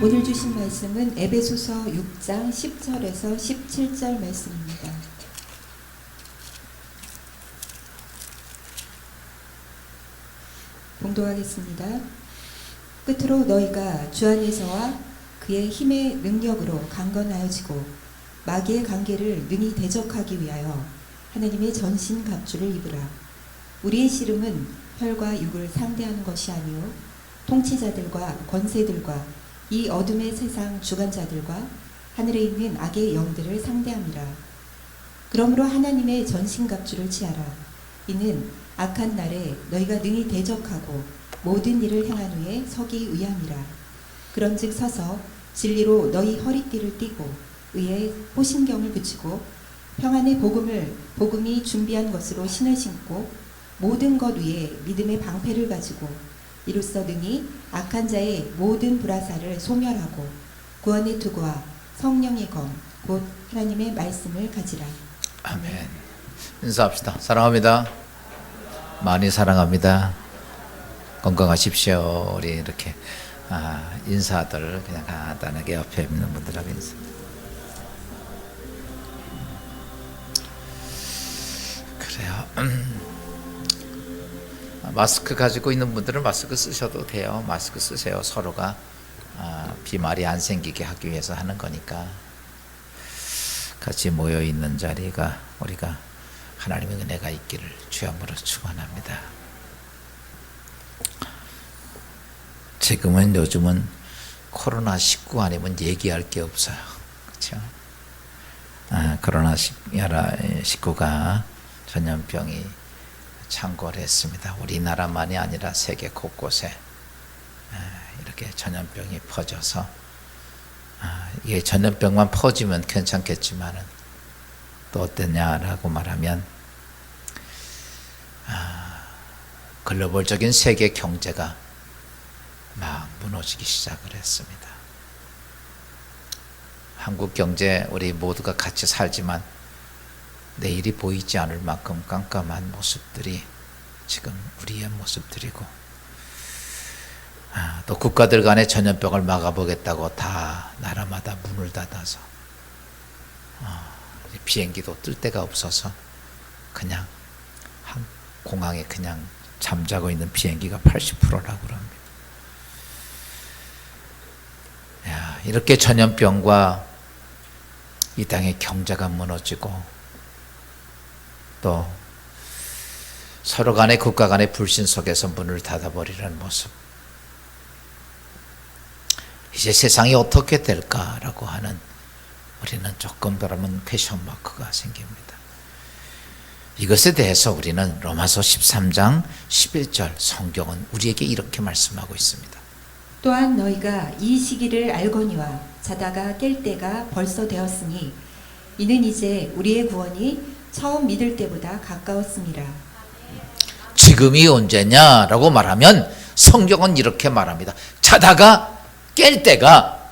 오늘 주신 말씀은 에베소서 6장 10절에서 17절 말씀입니다. 봉독하겠습니다. 끝으로 너희가 주 안에서와 그의 힘의 능력으로 강건하여지고 마귀의 관계를 능히 대적하기 위하여 하나님의 전신 갑주를 입으라. 우리의 씨름은 혈과 육을 상대하는 것이 아니요 통치자들과 권세들과 이 어둠의 세상 주관자들과 하늘에 있는 악의 영들을 상대함이라. 그러므로 하나님의 전신갑주를 취하라. 이는 악한 날에 너희가 능히 대적하고 모든 일을 행한 후에 서기 위함이라. 그런즉 서서 진리로 너희 허리띠를 띠고 의에 호신경을 붙이고 평안의 복음이 준비한 것으로 신을 신고 모든 것 위에 믿음의 방패를 가지고 이로써 능히 악한 자의 모든 불화살을 소멸하고 구원의 투구와 성령의 검 곧 하나님의 말씀을 가지라. 아멘. 인사합시다. 사랑합니다. 많이 사랑합니다. 건강하십시오. 우리 이렇게 인사들 그냥 간단하게 옆에 있는 분들하고 인사. 그래요. 마스크 가지고 있는 분들은 마스크 쓰셔도 돼요. 마스크 쓰세요. 서로가 비말이 안 생기게 하기 위해서 하는 거니까. 같이 모여 있는 자리가 우리가 하나님의 은혜가 있기를 주함으로 축원합니다. 지금은 요즘은 코로나19 아니면 얘기할 게 없어요. 그렇죠? 코로나19가 전염병이 창궐했습니다. 우리나라만이 아니라 세계 곳곳에 이렇게 전염병이 퍼져서 이게 전염병만 퍼지면 괜찮겠지만은 또 어떠냐라고 말하면 글로벌적인 세계 경제가 막 무너지기 시작을 했습니다. 한국 경제 우리 모두가 같이 살지만 내일이 보이지 않을 만큼 깜깜한 모습들이 지금 우리의 모습들이고 또 국가들 간의 전염병을 막아보겠다고 다 나라마다 문을 닫아서 비행기도 뜰 데가 없어서 그냥 한 공항에 그냥 잠자고 있는 비행기가 80%라고 그럽니다. 이렇게 전염병과 이 땅의 경제가 무너지고 또 서로 간의 국가 간의 불신 속에서 문을 닫아버리는 모습, 이제 세상이 어떻게 될까라고 하는 우리는 조금 더라면 퀘션 마크가 생깁니다. 이것에 대해서 우리는 로마서 13장 11절 성경은 우리에게 이렇게 말씀하고 있습니다. 또한 너희가 이 시기를 알거니와 자다가 깰 때가 벌써 되었으니 이는 이제 우리의 구원이 처음 믿을 때보다 가까웠습니다. 지금이 언제냐라고 말하면 성경은 이렇게 말합니다. 자다가 깰 때가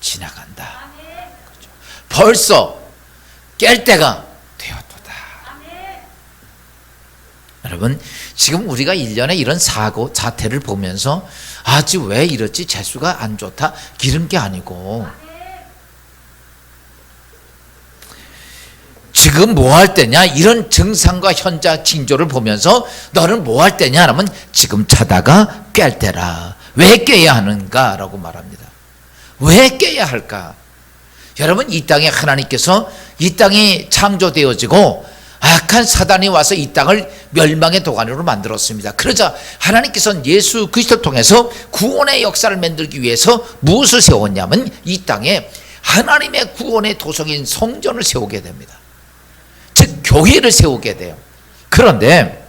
지나간다. 그렇죠? 벌써 깰 때가 되었도다. 여러분, 지금 우리가 1년에 이런 사태를 보면서 아직 왜 이렇지? 재수가 안 좋다? 이런 게 아니고 지금 뭐 할 때냐? 이런 증상과 현장 징조를 보면서 너는 뭐 할 때냐? 하면 지금 자다가 깰 때라. 왜 깨야 하는가? 라고 말합니다. 왜 깨야 할까? 여러분, 이 땅에 하나님께서 이 땅이 창조되어지고 악한 사단이 와서 이 땅을 멸망의 도가니로 만들었습니다. 그러자 하나님께서는 예수 그리스도를 통해서 구원의 역사를 만들기 위해서 무엇을 세웠냐면 이 땅에 하나님의 구원의 도성인 성전을 세우게 됩니다. 즉 교회를 세우게 돼요. 그런데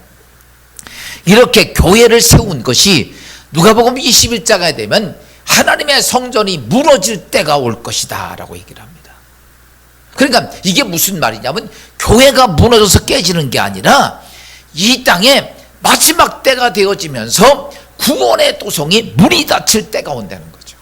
이렇게 교회를 세운 것이 누가복음 21장에 되면 하나님의 성전이 무너질 때가 올 것이다 라고 얘기를 합니다. 그러니까 이게 무슨 말이냐면 교회가 무너져서 깨지는 게 아니라 이 땅에 마지막 때가 되어지면서 구원의 도성이 문이 닫힐 때가 온다는 거죠.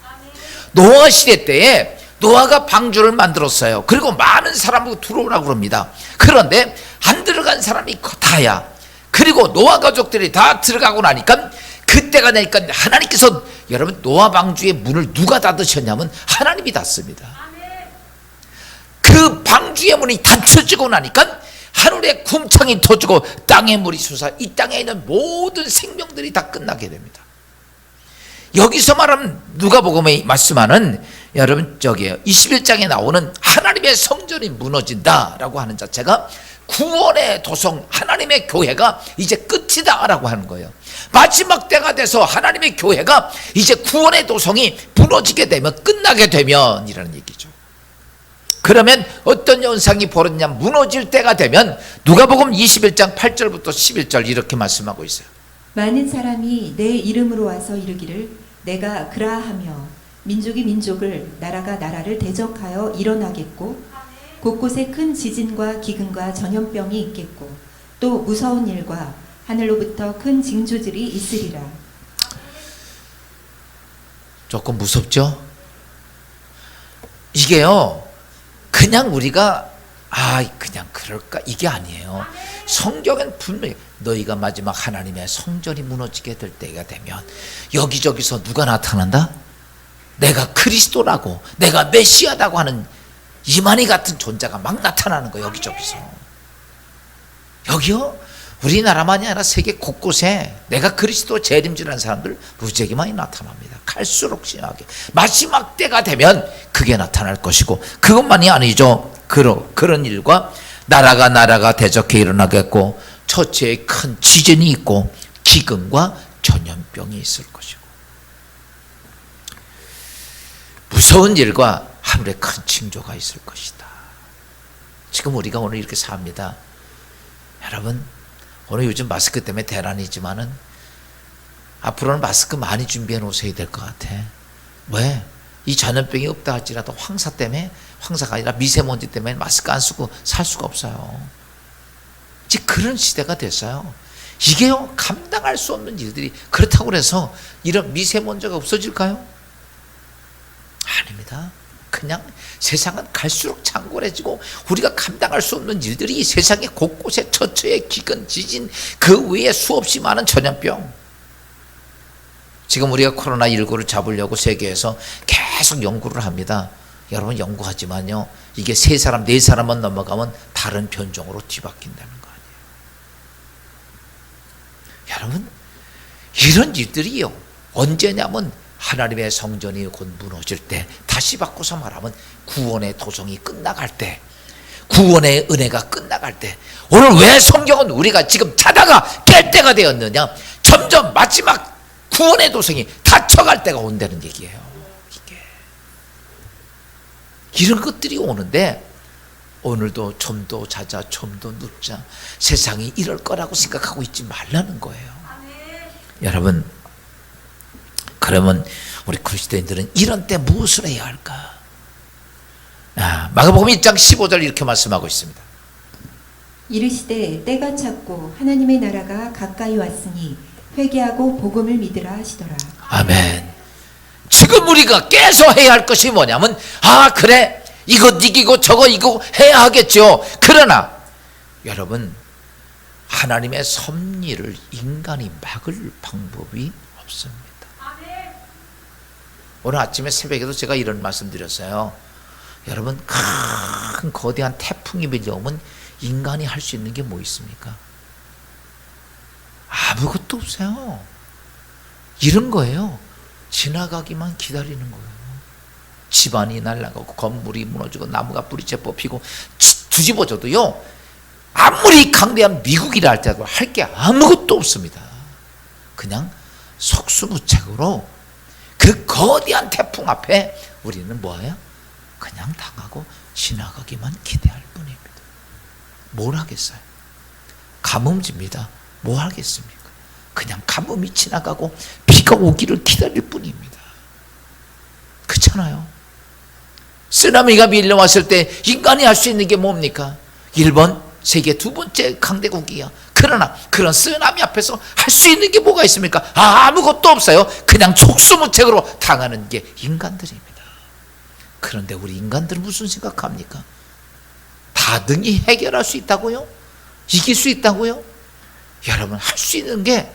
노아 시대 때에 노아가 방주를 만들었어요. 그리고 많은 사람이 들어오라고 그럽니다. 그런데 안 들어간 사람이 다야. 그리고 노아 가족들이 다 들어가고 나니까 그 그때가 되니까 하나님께서 여러분 노아 방주의 문을 누가 닫으셨냐면 하나님이 닫습니다. 그 방주의 문이 닫혀지고 나니까 하늘에 굼창이 터지고 땅에 물이 솟아 이 땅에 있는 모든 생명들이 다 끝나게 됩니다. 여기서 말하면 누가복음에 말씀하는 여러분 저기요 21장에 나오는 하나님의 성전이 무너진다라고 하는 자체가 구원의 도성 하나님의 교회가 이제 끝이다라고 하는 거예요. 마지막 때가 돼서 하나님의 교회가 이제 구원의 도성이 무너지게 되면 끝나게 되면 이라는 얘기죠. 그러면 어떤 현상이 벌어지냐 무너질 때가 되면 누가복음 21장 8절부터 11절 이렇게 말씀하고 있어요. 많은 사람이 내 이름으로 와서 이르기를 내가 그라하며 민족이 민족을 나라가 나라를 대적하여 일어나겠고 곳곳에 큰 지진과 기근과 전염병이 있겠고 또 무서운 일과 하늘로부터 큰 징조들이 있으리라. 조금 무섭죠? 이게요 그냥 우리가 그냥 그럴까 이게 아니에요. 성경엔 분명히 너희가 마지막 하나님의 성전이 무너지게 될 때가 되면 여기저기서 누가 나타난다? 내가 그리스도라고 내가 메시아라고 하는 이만희 같은 존재가 막 나타나는 거예요. 여기저기서. 여기요 우리나라만이 아니라 세계 곳곳에 내가 그리스도 재림지라는 사람들 무지하게 많이 나타납니다. 갈수록 심하게 마지막 때가 되면 그게 나타날 것이고 그것만이 아니죠. 그런 일과 나라가 대적해 일어나겠고 처치에 큰 지진이 있고 기근과 전염병이 있을 것이고 무서운 일과 하늘에 큰 징조가 있을 것이다. 지금 우리가 오늘 이렇게 삽니다. 여러분 오늘 요즘 마스크 때문에 대란이지만은 앞으로는 마스크 많이 준비해 놓으셔야 될 것 같아. 왜? 이 전염병이 없다 할지라도 황사가 아니라 미세먼지 때문에 마스크 안 쓰고 살 수가 없어요. 이제 그런 시대가 됐어요. 이게요 감당할 수 없는 일들이 그렇다고 해서 이런 미세먼지가 없어질까요? 아닙니다. 그냥 세상은 갈수록 창궐해지고 우리가 감당할 수 없는 일들이 이 세상의 곳곳에 처처에 기근 지진 그 외에 수없이 많은 전염병. 지금 우리가 코로나19를 잡으려고 세계에서 계속 연구를 합니다. 여러분 연구하지만요 이게 3사람 4사람만 넘어가면 다른 변종으로 뒤바뀐다는 거 아니에요. 여러분 이런 일들이요 언제냐면 하나님의 성전이 곧 무너질 때, 다시 바꿔서 말하면 구원의 도성이 끝나갈 때, 구원의 은혜가 끝나갈 때, 오늘 왜 성경은 우리가 지금 자다가 깰 때가 되었느냐? 점점 마지막 구원의 도성이 닫혀갈 때가 온다는 얘기예요. 이게 이런 것들이 오는데 오늘도 좀 더 자자, 좀 더 눕자, 세상이 이럴 거라고 생각하고 있지 말라는 거예요. 여러분, 그러면 우리 그리스도인들은 이런 때 무엇을 해야 할까? 마가복음 1장 15절 이렇게 말씀하고 있습니다. 이르시되 때가 찼고 하나님의 나라가 가까이 왔으니 회개하고 복음을 믿으라 하시더라. 아멘. 지금 우리가 깨서 해야 할 것이 뭐냐면, 그래, 이거 이기고 저거 이거 해야 하겠죠. 그러나 여러분, 하나님의 섭리를 인간이 막을 방법이 없습니다. 오늘 아침에 새벽에도 제가 이런 말씀 드렸어요. 여러분, 큰 거대한 태풍이 밀려오면 인간이 할 수 있는 게 뭐 있습니까? 아무것도 없어요. 이런 거예요. 지나가기만 기다리는 거예요. 집안이 날아가고 건물이 무너지고 나무가 뿌리째 뽑히고 뒤집어져도요, 아무리 강대한 미국이라 할지라도 할 게 아무것도 없습니다. 그냥 속수무책으로 그 거대한 태풍 앞에 우리는 뭐예요? 그냥 당하고 지나가기만 기대할 뿐입니다. 뭘 하겠어요? 가뭄집니다. 뭐 하겠습니까? 그냥 가뭄이 지나가고 비가 오기를 기다릴 뿐입니다. 그렇잖아요. 쓰나미가 밀려왔을 때 인간이 할 수 있는 게 뭡니까? 일본 세계 2번째 강대국이야. 그러나 그런 쓰나미 앞에서 할 수 있는 게 뭐가 있습니까? 아무것도 없어요. 그냥 속수무책으로 당하는 게 인간들입니다. 그런데 우리 인간들은 무슨 생각합니까? 다 능히 해결할 수 있다고요? 이길 수 있다고요? 여러분, 할 수 있는 게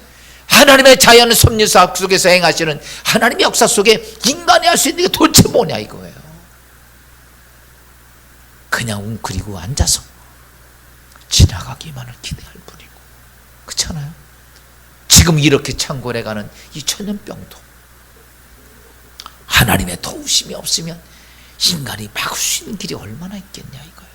하나님의 자연 섭리사 속에서 행하시는 하나님의 역사 속에 인간이 할 수 있는 게 도대체 뭐냐 이거예요. 그냥 웅크리고 앉아서 지나가기만을 기대할 뿐이고, 그렇잖아요. 지금 이렇게 창궐해가는 이 천연병도 하나님의 도우심이 없으면 인간이 막을 수 있는 길이 얼마나 있겠냐 이거예요.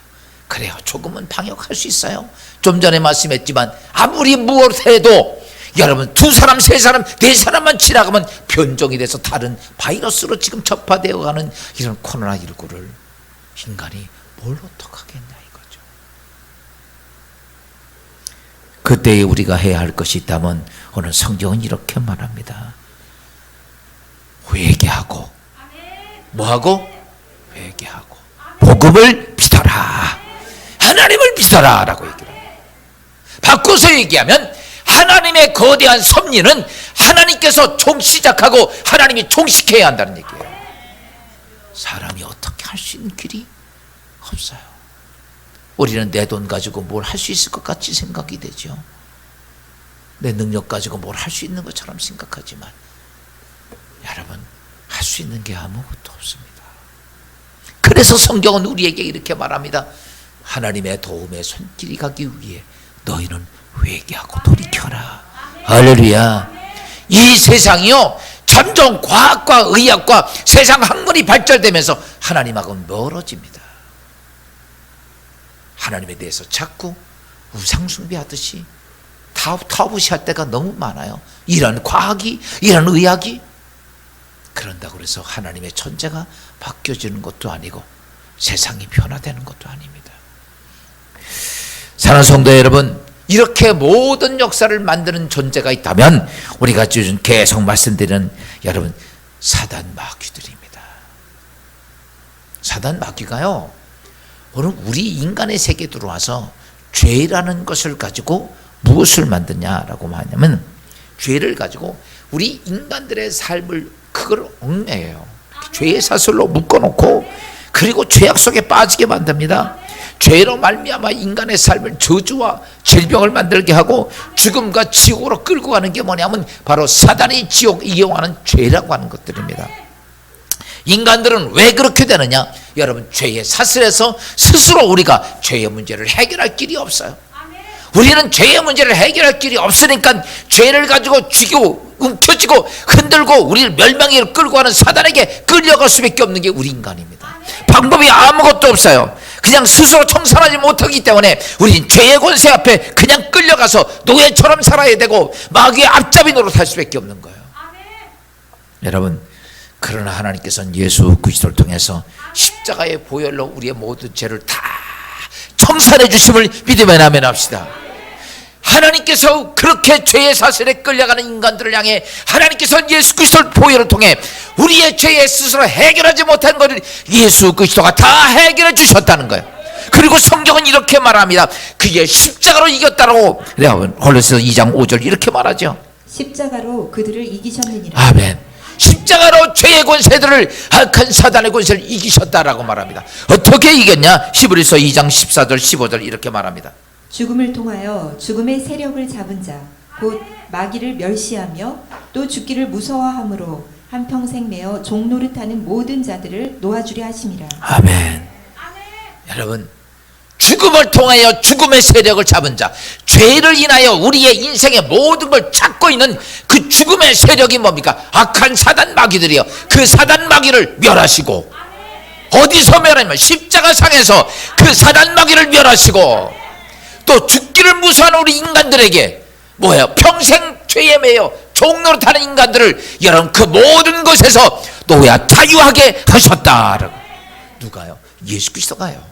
그래요, 조금은 방역할 수 있어요. 좀 전에 말씀했지만 아무리 무엇해도 여러분 두 사람, 세 사람, 네 사람만 지나가면 변종이 돼서 다른 바이러스로 지금 접화되어 가는 이런 코로나19를 인간이 뭘 어떡하겠냐 이거죠. 그때에 우리가 해야 할 것이 있다면 오늘 성경은 이렇게 말합니다. 회개하고, 뭐하고? 회개하고 복음을 믿어라, 하나님을 믿어라 라고 얘기를 합니다. 바꿔서 얘기하면 하나님의 거대한 섭리는 하나님께서 시작하고 하나님이 종식해야 한다는 얘기예요. 사람이 어떻게 할 수 있는 길이 없어요. 우리는 내 돈 가지고 뭘 할 수 있을 것 같이 생각이 되죠. 내 능력 가지고 뭘 할 수 있는 것처럼 생각하지만 여러분, 할 수 있는 게 아무것도 없습니다. 그래서 성경은 우리에게 이렇게 말합니다. 하나님의 도움의 손길이 가기 위해 너희는 회개하고 돌이켜라. 할렐루야. 이 세상이요, 점점 과학과 의학과 세상 학문이 발달되면서 하나님하고는 멀어집니다. 하나님에 대해서 자꾸 우상숭배하듯이 타부시할 때가 너무 많아요. 이런 과학이, 이런 의학이. 그런다고 해서 하나님의 존재가 바뀌어지는 것도 아니고 세상이 변화되는 것도 아닙니다. 사랑하는 성도 여러분, 이렇게 모든 역사를 만드는 존재가 있다면 우리가 요즘 계속 말씀드리는 여러분, 사단 마귀들입니다. 사단 마귀가요, 오늘 우리 인간의 세계에 들어와서 죄라는 것을 가지고 무엇을 만드냐라고 하냐면, 죄를 가지고 우리 인간들의 삶을 그걸 얽매여요. 죄의 사슬로 묶어놓고 그리고 죄악 속에 빠지게 만듭니다. 죄로 말미암아 인간의 삶을 저주와 질병을 만들게 하고 죽음과 지옥으로 끌고 가는 게 뭐냐면 바로 사단이 지옥 이용하는 죄라고 하는 것들입니다. 인간들은 왜 그렇게 되느냐? 여러분, 죄의 사슬에서 스스로 우리가 죄의 문제를 해결할 길이 없어요. 우리는 죄의 문제를 해결할 길이 없으니까 죄를 가지고 죽이고 움켜쥐고 흔들고 우리를 멸망에 끌고 가는 사단에게 끌려갈 수밖에 없는 게 우리 인간입니다. 방법이 아무것도 없어요. 그냥 스스로 청산하지 못하기 때문에 우리는 죄의 권세 앞에 그냥 끌려가서 노예처럼 살아야 되고 마귀의 앞잡이 노릇할 수밖에 없는 거예요. 여러분, 그러나 하나님께서는 예수 그리스도를 통해서 십자가의 보혈로 우리의 모든 죄를 다 청산해 주심을 믿으면 아멘 합시다. 하나님께서 그렇게 죄의 사슬에 끌려가는 인간들을 향해 하나님께서는 예수 그리스도의 보혈을 통해 우리의 죄에 스스로 해결하지 못한 것을 예수 그리스도가 다 해결해 주셨다는 거예요. 그리고 성경은 이렇게 말합니다. 그의 십자가로 이겼다라고 홀로새서 2장 5절 이렇게 말하죠. 십자가로 그들을 이기셨느니라. 아멘. 십자가로 죄의 권세들을, 악한 사단의 권세를 이기셨다라고 말합니다. 어떻게 이겼냐? 히브리서 2장 14절 15절 이렇게 말합니다. 죽음을 통하여 죽음의 세력을 잡은 자 곧 마귀를 멸시하며 또 죽기를 무서워함으로 한평생 매어 종노릇하는 모든 자들을 놓아주려 하심이라. 아멘. 여러분, 죽음을 통하여 죽음의 세력을 잡은 자, 죄를 인하여 우리의 인생의 모든 걸 잡고 있는 그 죽음의 세력이 뭡니까? 악한 사단 마귀들이요. 그 사단 마귀를 멸하시고, 어디서 멸하냐면 십자가상에서 그 사단 마귀를 멸하시고, 또 죽기를 무서워하는 우리 인간들에게 뭐예요? 평생 죄에 매여 종노릇하는 인간들을 여러분 그 모든 것에서 놓아 자유하게 하셨다. 누가요? 예수 그리스도가요.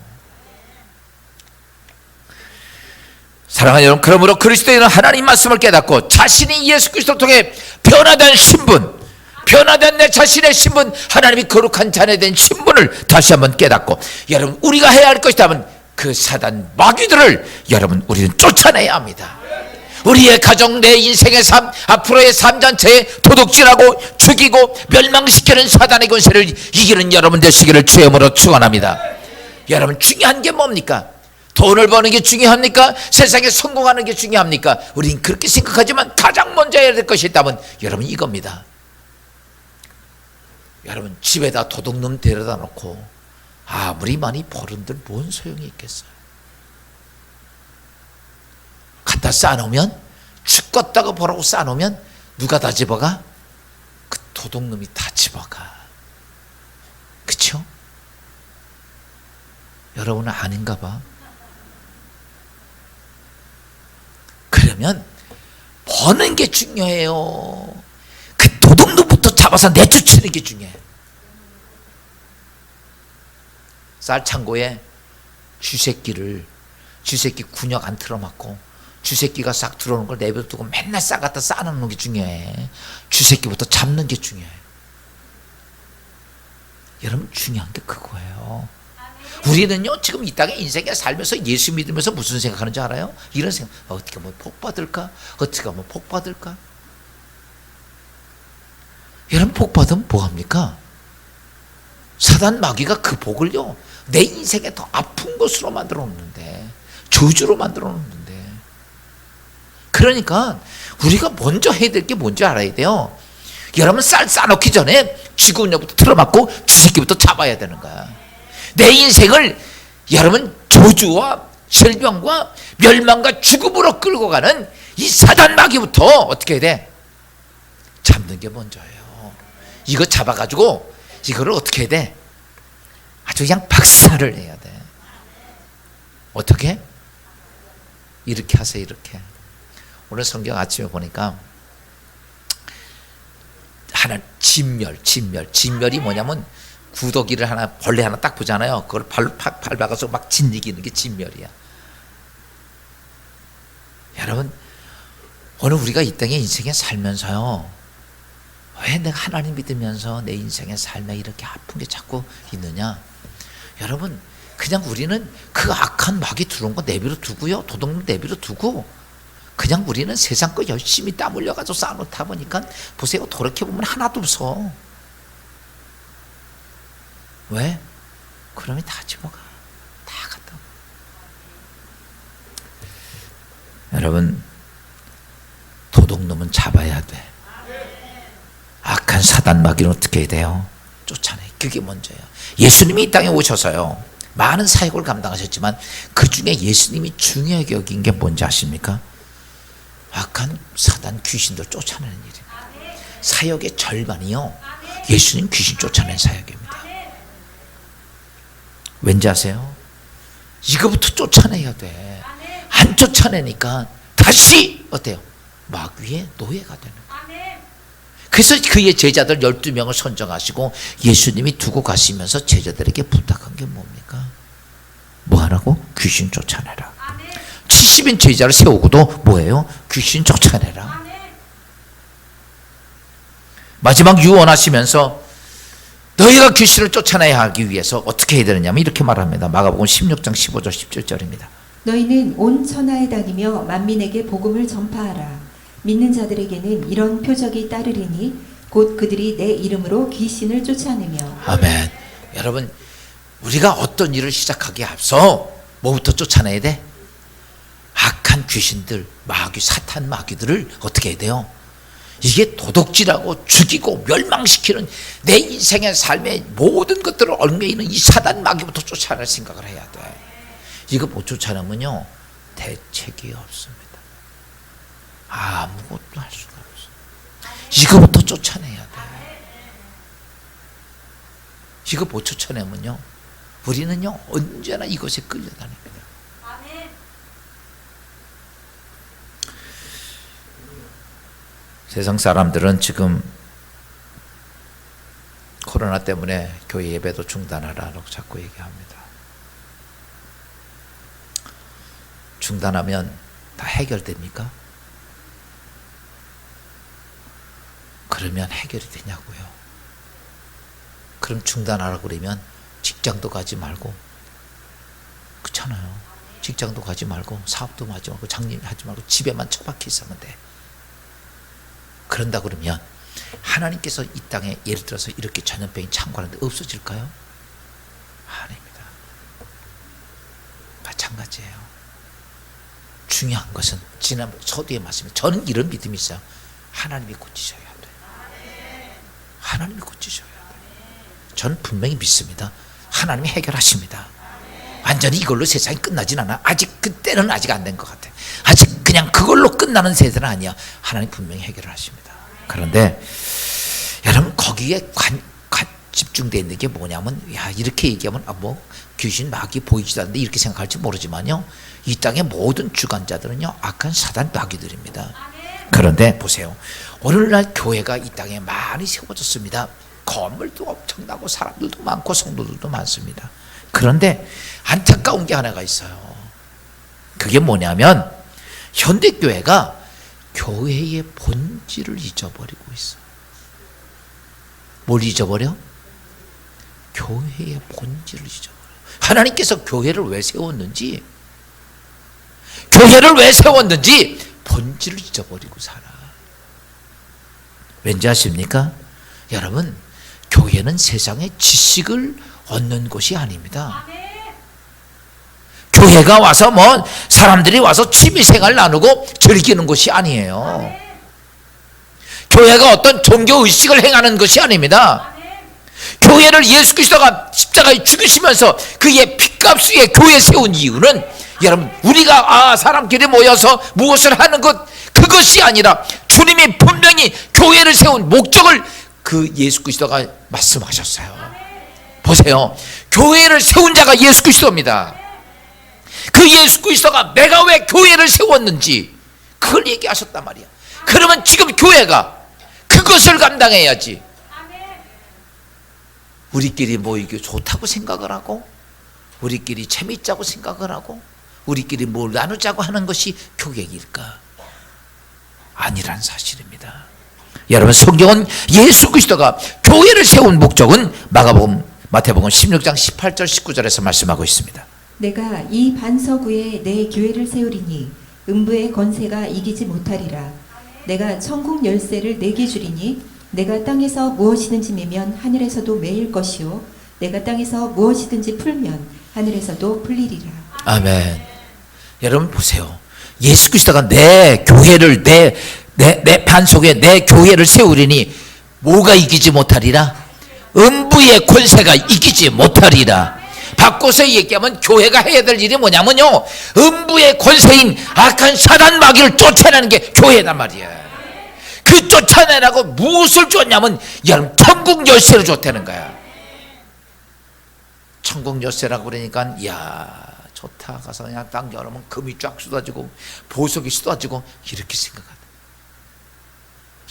사랑하는 여러분, 그러므로 그리스도인은 하나님 말씀을 깨닫고 자신이 예수 그리스도를 통해 변화된 신분, 변화된 내 자신의 신분, 하나님이 거룩한 자녀된 신분을 다시 한번 깨닫고, 여러분 우리가 해야 할 것이라면 그 사단 마귀들을 여러분 우리는 쫓아내야 합니다. 우리의 가정, 내 인생의 삶, 앞으로의 삶 전체에 도둑질하고 죽이고 멸망시키는 사단의 권세를 이기는 여러분 되시기를 주의 이름으로 축원합니다. 여러분, 중요한 게 뭡니까? 돈을 버는 게 중요합니까? 세상에 성공하는 게 중요합니까? 우린 그렇게 생각하지만 가장 먼저 해야 될 것이 있다면 여러분 이겁니다. 여러분 집에다 도둑놈 데려다 놓고 아무리 많이 벌은들 뭔 소용이 있겠어요? 갖다 쌓아놓으면 죽겠다고 보라고 쌓아놓으면 누가 다 집어가? 그 도둑놈이 다 집어가. 그쵸? 여러분은 아닌가 봐. 그러면 버는 게 중요해요. 그 도둑놈부터 잡아서 내쫓는 게 중요해. 쌀 창고에 쥐새끼 군역 안 틀어맞고 쥐새끼가 싹 들어오는 걸 내버려두고 맨날 싹 갖다 쌓아놓는 게 중요해. 쥐새끼부터 잡는 게 중요해. 여러분 중요한 게 그거예요. 우리는요 지금 이 땅에 인생에 살면서 예수 믿으면서 무슨 생각하는지 알아요? 이런 생각. 어떻게 하면 복 받을까? 어떻게 하면 복 받을까? 여러분 복 받으면 뭐 합니까? 사단 마귀가 그 복을요 내 인생에 더 아픈 것으로 만들어 놓는데, 저주로 만들어 놓는데. 그러니까 우리가 먼저 해야 될 게 뭔지 알아야 돼요. 여러분 쌀 싸놓기 전에 쥐군역부터 틀어맞고 쥐새끼부터 잡아야 되는 거야. 내 인생을 여러분 저주와 절병과 멸망과 죽음으로 끌고 가는 이 사단 마귀부터 어떻게 해야 돼? 잡는 게 먼저예요. 이거 잡아가지고 이거를 어떻게 해야 돼? 아주 그냥 박살을 내야 돼. 어떻게? 이렇게 하세요. 이렇게. 오늘 성경 아침에 보니까 하나 진멸이 뭐냐면 구더기를 하나, 벌레 하나 딱 보잖아요. 그걸 발로 팍 밟아서 막 짓이기는 게 진멸이야. 여러분 오늘 우리가 이 땅에 인생에 살면서요 왜 내가 하나님 믿으면서 내 인생의 삶에 이렇게 아픈 게 자꾸 있느냐? 여러분 그냥 우리는 그 악한 마귀 들어온 거 내버려 두고요, 도둑놈 내버려 두고 그냥 우리는 세상 거 열심히 땀 흘려가지고 쌓아놓다 보니까 보세요, 돌이켜보면 하나도 없어. 왜? 그러면 다 집어가. 다 갖다. 여러분 도둑놈은 잡아야 돼. 악한 사단 마귀는 어떻게 해야 돼요? 쫓아내. 그게 먼저예요. 예수님이 이 땅에 오셔서요 많은 사역을 감당하셨지만 그 중에 예수님이 중요하게 여긴 게 뭔지 아십니까? 악한 사단 귀신들 쫓아내는 일입니다. 사역의 절반이요 예수님 귀신 쫓아낸 사역입니다. 왠지 아세요? 이거부터 쫓아내야 돼. 안 쫓아내니까 다시 어때요? 마귀의 노예가 되는 거예요. 그래서 그의 제자들 12명을 선정하시고 예수님이 두고 가시면서 제자들에게 부탁한 게 뭡니까? 뭐 하라고? 귀신 쫓아내라. 70인 제자를 세우고도 뭐예요? 귀신 쫓아내라. 마지막 유언하시면서 너희가 귀신을 쫓아내야 하기 위해서 어떻게 해야 되느냐면 이렇게 말합니다. 마가복음 16장 15절 17절입니다. 너희는 온 천하에 다니며 만민에게 복음을 전파하라. 믿는 자들에게는 이런 표적이 따르리니 곧 그들이 내 이름으로 귀신을 쫓아내며. 아멘. 여러분 우리가 어떤 일을 시작하기에 앞서 뭐부터 쫓아내야 돼? 악한 귀신들, 마귀, 사탄 마귀들을 어떻게 해야 돼요? 이게 도둑질하고 죽이고 멸망시키는 내 인생의 삶의 모든 것들을 얽매이는 이 사단 마귀부터 쫓아낼 생각을 해야 돼. 이거 못 쫓아내면요 대책이 없습니다. 아무것도 할 수가 없어. 이거부터 쫓아내야 돼. 이거 못 쫓아내면요 우리는요 언제나 이것에 끌려다닙니다. 세상 사람들은 지금 코로나 때문에 교회 예배도 중단하라고 자꾸 얘기합니다. 중단하면 다 해결됩니까? 그러면 해결이 되냐고요. 그럼 중단하라고 그러면 직장도 가지 말고, 그렇잖아요. 직장도 가지 말고 사업도 하지 말고 장님하지 말고 집에만 처박혀 있으면 돼. 그런다 그러면 하나님께서 이 땅에 예를 들어서 이렇게 전염병이 창궐하는데 없어질까요? 아닙니다. 마찬가지예요. 중요한 것은 지난 서두에 말씀에 저는 이런 믿음이 있어요. 하나님이 고치셔야 돼요. 하나님이 고치셔야 돼요. 저는 분명히 믿습니다. 하나님이 해결하십니다. 완전히 이걸로 세상이 끝나진 않아. 아직 그때는 아직 안 된 것 같아. 아직 그냥 그걸로 끝나는 세대는 아니야. 하나님 분명히 해결을 하십니다. 그런데 여러분 거기에 집중되어 있는 게 뭐냐면, 야 이렇게 얘기하면 뭐 귀신 마귀 보이지도 않는데 이렇게 생각할지 모르지만요, 이 땅의 모든 주관자들은요 악한 사단 마귀들입니다. 그런데 보세요, 오늘날 교회가 이 땅에 많이 세워졌습니다. 건물도 엄청나고 사람들도 많고 성도들도 많습니다. 그런데 안타까운 게 하나가 있어요. 그게 뭐냐면 현대교회가 교회의 본질을 잊어버리고 있어. 뭘 잊어버려? 교회의 본질을 잊어버려. 하나님께서 교회를 왜 세웠는지, 교회를 왜 세웠는지 본질을 잊어버리고 살아. 왠지 아십니까? 여러분, 교회는 세상의 지식을 얻는 곳이 아닙니다. 교회가 와서 뭐 사람들이 와서 취미생활 나누고 즐기는 곳이 아니에요. 교회가 어떤 종교의식을 행하는 것이 아닙니다. 교회를 예수 그리스도가 십자가에 죽으시면서 그의 피값 위에 교회 세운 이유는, 여러분 우리가 사람끼리 모여서 무엇을 하는 것, 그것이 아니라 주님이 분명히 교회를 세운 목적을 그 예수 그리스도가 말씀하셨어요. 보세요, 교회를 세운 자가 예수 그리스도입니다. 그 예수 그리스도가 내가 왜 교회를 세웠는지 그걸 얘기하셨단 말이야. 그러면 지금 교회가 그것을 감당해야지. 우리끼리 모이기 좋다고 생각을 하고, 우리끼리 재밌자고 생각을 하고, 우리끼리 뭘 나누자고 하는 것이 교회일까? 아니란 사실입니다. 여러분, 성경은 예수 그리스도가 교회를 세운 목적은 마태복음 16장 18절 19절에서 말씀하고 있습니다. 내가 이 반석 위에 내 교회를 세우리니 음부의 권세가 이기지 못하리라. 내가 천국 열쇠를 내게 주리니 내가 땅에서 무엇이든지 매면 하늘에서도 매일 것이요 내가 땅에서 무엇이든지 풀면 하늘에서도 풀리리라. 아멘. 여러분 보세요, 예수 그리스도가 내 교회를 내 반석에 내 교회를 세우리니 뭐가 이기지 못하리라? 음부의 권세가 이기지 못하리라. 바꿔서 얘기하면 교회가 해야 될 일이 뭐냐면요, 음부의 권세인 악한 사단 마귀를 쫓아내는 게 교회란 말이야. 그 쫓아내라고 무엇을 줬냐면, 여러분 천국 열쇠를 줬다는 거야. 천국 열쇠라고 그러니까 야 좋다, 가서 그냥 딱 열으면 금이 쫙 쏟아지고 보석이 쏟아지고 이렇게 생각한다.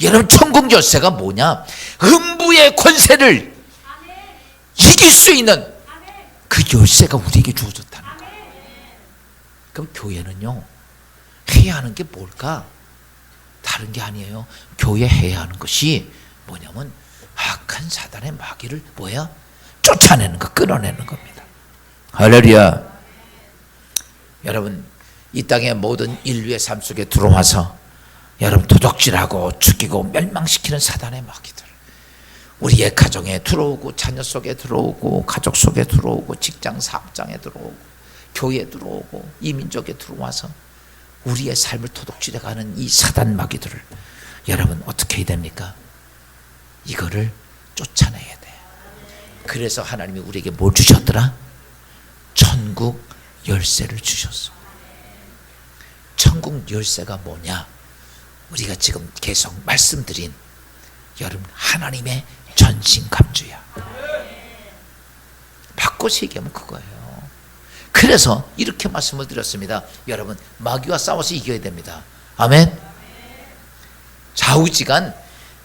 여러분 천국 열쇠가 뭐냐? 음부의 권세를 이길 수 있는 그 열쇠가 우리에게 주어졌다는 거예요. 그럼 교회는요 해야 하는 게 뭘까? 다른 게 아니에요. 교회 해야 하는 것이 뭐냐면 악한 사단의 마귀를 쫓아내는 거, 끊어내는 겁니다. 할렐루야. 여러분 이 땅의 모든 인류의 삶 속에 들어와서 여러분 도둑질하고 죽이고 멸망시키는 사단의 마귀들, 우리의 가정에 들어오고 자녀 속에 들어오고 가족 속에 들어오고 직장 사업장에 들어오고 교회에 들어오고 이 민족에 들어와서 우리의 삶을 도둑질해가는 이 사단 마귀들을 여러분 어떻게 해야 됩니까? 이거를 쫓아내야 돼. 그래서 하나님이 우리에게 뭘 주셨더라? 천국 열쇠를 주셨어. 천국 열쇠가 뭐냐? 우리가 지금 계속 말씀드린 여러분 하나님의 전신갑주야. 바꿔서 얘기하면 그거예요. 그래서 이렇게 말씀을 드렸습니다. 여러분 마귀와 싸워서 이겨야 됩니다. 아멘. 좌우지간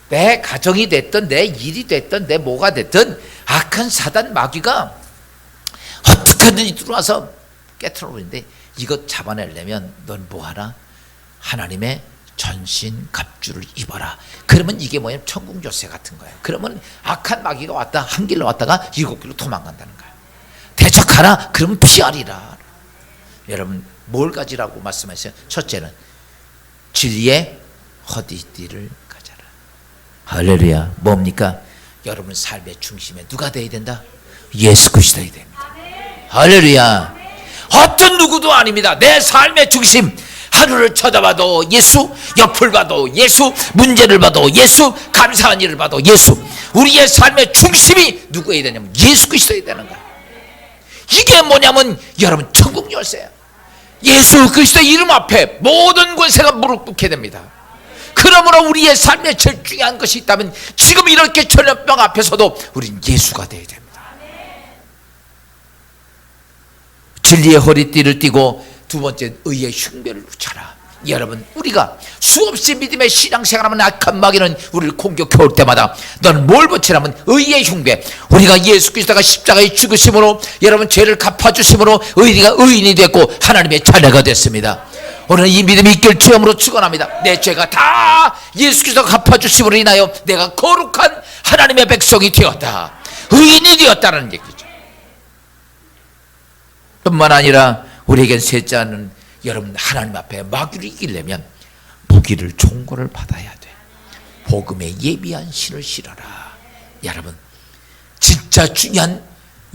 내 가정이 됐든 내 일이 됐든 내 뭐가 됐든 악한 사단 마귀가 어떻게든지 들어와서 깨트려 버리는데, 이것 잡아내려면 넌 뭐하라? 하나님의 전신 갑주를 입어라. 그러면 이게 뭐냐면 천국 열쇠 같은 거예요. 그러면 악한 마귀가 왔다 한 길로 왔다가 7길로 도망간다는 거예요. 대적하라 그러면 피하리라. 여러분 뭘 가지라고 말씀하셨어요? 첫째는 진리의 허리띠를 가져라. 할렐루야. 뭡니까? 여러분 삶의 중심에 누가 되어야 된다? 예수 그리스도가 됩니다. 할렐루야. 어떤 누구도 아닙니다. 내 삶의 중심 하루를 쳐다봐도 예수, 옆을 봐도 예수, 문제를 봐도 예수, 감사한 일을 봐도 예수. 우리의 삶의 중심이 누구여야 되냐면 예수 그리스도여야 되는 거야. 이게 뭐냐면 여러분 천국 열쇠야. 예수 그리스도의 이름 앞에 모든 권세가 무릎 꿇게 됩니다. 그러므로 우리의 삶에 제일 중요한 것이 있다면 지금 이렇게 전염병 앞에서도 우린 예수가 되어야 됩니다. 진리의 허리띠를 띠고 두 번째 의의 흉배를 붙여라. 여러분 우리가 수없이 믿음의 신앙생활하면 악한 마귀는 우리를 공격해 올 때마다 너는 뭘 붙이라면 의의 흉배. 우리가 예수 그리스도가 십자가에 죽으심으로 여러분 죄를 갚아주심으로 우리가 의인이 됐고 하나님의 자녀가 됐습니다. 오늘 이 믿음이 있길 주함으로 축원합니다. 내 죄가 다 예수 그리스도가 갚아주심으로 인하여 내가 거룩한 하나님의 백성이 되었다. 의인이 되었다는 얘기죠. 뿐만 아니라 우리에겐 셋째는 여러분 하나님 앞에 마귀를 이기려면 무기를 총고를 받아야 돼. 복음에 예비한 신을 실어라. 여러분 진짜 중요한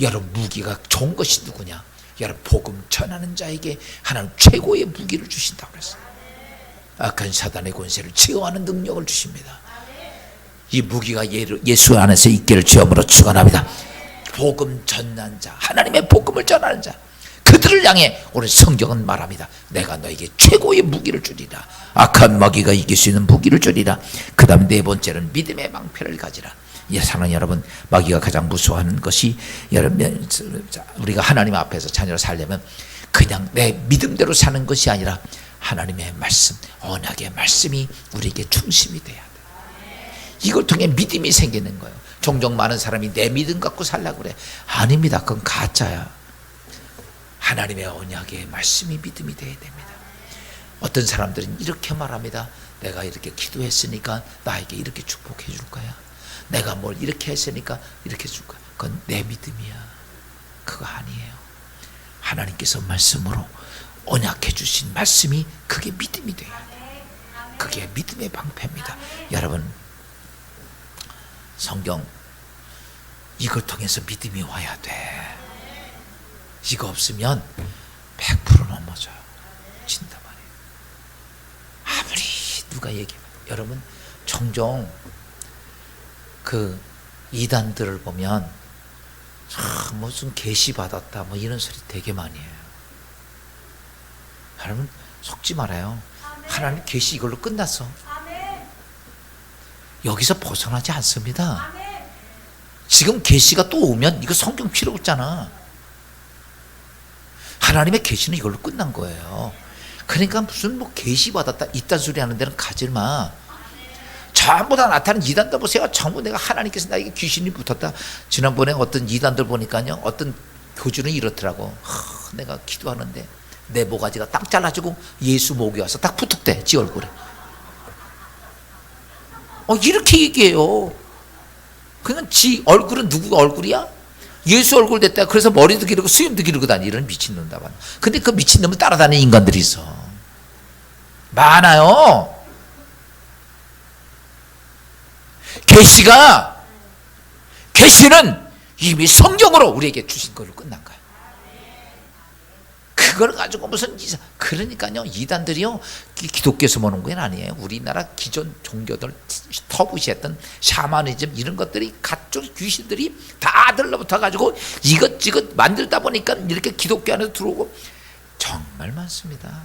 여러분 무기가 좋은 것이 누구냐? 여러분 복음 전하는 자에게 하나님 최고의 무기를 주신다고 그랬어요. 악한 사단의 권세를 제어하는 능력을 주십니다. 이 무기가 예수 안에서 있기를 주함으로 축원합니다. 복음 전하는 자, 하나님의 복음을 전하는 자, 그들을 향해 오늘 성경은 말합니다. 내가 너에게 최고의 무기를 주리라. 악한 마귀가 이길 수 있는 무기를 주리라. 그 다음 네 번째는 믿음의 방패를 가지라. 사랑하는 여러분, 마귀가 가장 무서워하는 것이 여러분 우리가 하나님 앞에서 자녀를 살려면 그냥 내 믿음대로 사는 것이 아니라 하나님의 말씀, 언약의 말씀이 우리에게 중심이 돼야 돼. 이걸 통해 믿음이 생기는 거예요. 종종 많은 사람이 내 믿음 갖고 살려고 그래. 아닙니다. 그건 가짜야. 하나님의 언약의 말씀이 믿음이 되어야 됩니다. 어떤 사람들은 이렇게 말합니다. 내가 이렇게 기도했으니까 나에게 이렇게 축복해 줄 거야. 내가 뭘 이렇게 했으니까 이렇게 줄 거야. 그건 내 믿음이야. 그거 아니에요. 하나님께서 말씀으로 언약해 주신 말씀이 그게 믿음이 돼야 돼. 그게 믿음의 방패입니다. 여러분 성경 이걸 통해서 믿음이 와야 돼. 이거 없으면 100% 넘어져요. 진짜 말이에요. 아무리 누가 얘기해도 여러분 종종 그 이단들을 보면 무슨 계시 받았다 뭐 이런 소리 되게 많이 해요. 여러분 속지 말아요. 하나님 계시 이걸로 끝났어. 여기서 벗어나지 않습니다. 지금 계시가 또 오면 이거 성경 필요 없잖아. 하나님의 계시는 이걸로 끝난 거예요. 그러니까 무슨 뭐 계시 받았다 이딴 소리 하는 데는 가지 마. 전부 다 나타나는 이단들 보세요. 전부 내가 하나님께서 나에게 귀신이 붙었다. 지난번에 어떤 이단들 보니까요, 어떤 교주는 이렇더라고. 내가 기도하는데 내 모가지가 딱 잘라지고 예수 목이 와서 딱 붙었대 지 얼굴에. 이렇게 얘기해요. 그냥 지 얼굴은 누구 얼굴이야? 예수 얼굴 됐다. 그래서 머리도 기르고 수염도 기르고 다니는 미친놈다. 근데 그 미친놈을 따라다니는 인간들이 있어. 많아요. 계시는 이미 성경으로 우리에게 주신 걸로 끝난 거예요. 그걸 가지고 무슨 그러니까요 이단들이요 기독교에서 오는 건 아니에요. 우리나라 기존 종교들 터부시했던 샤머니즘 이런 것들이 각종 귀신들이 다 들러붙어 가지고 이것저것 만들다 보니까 이렇게 기독교 안에 들어오고 정말 많습니다.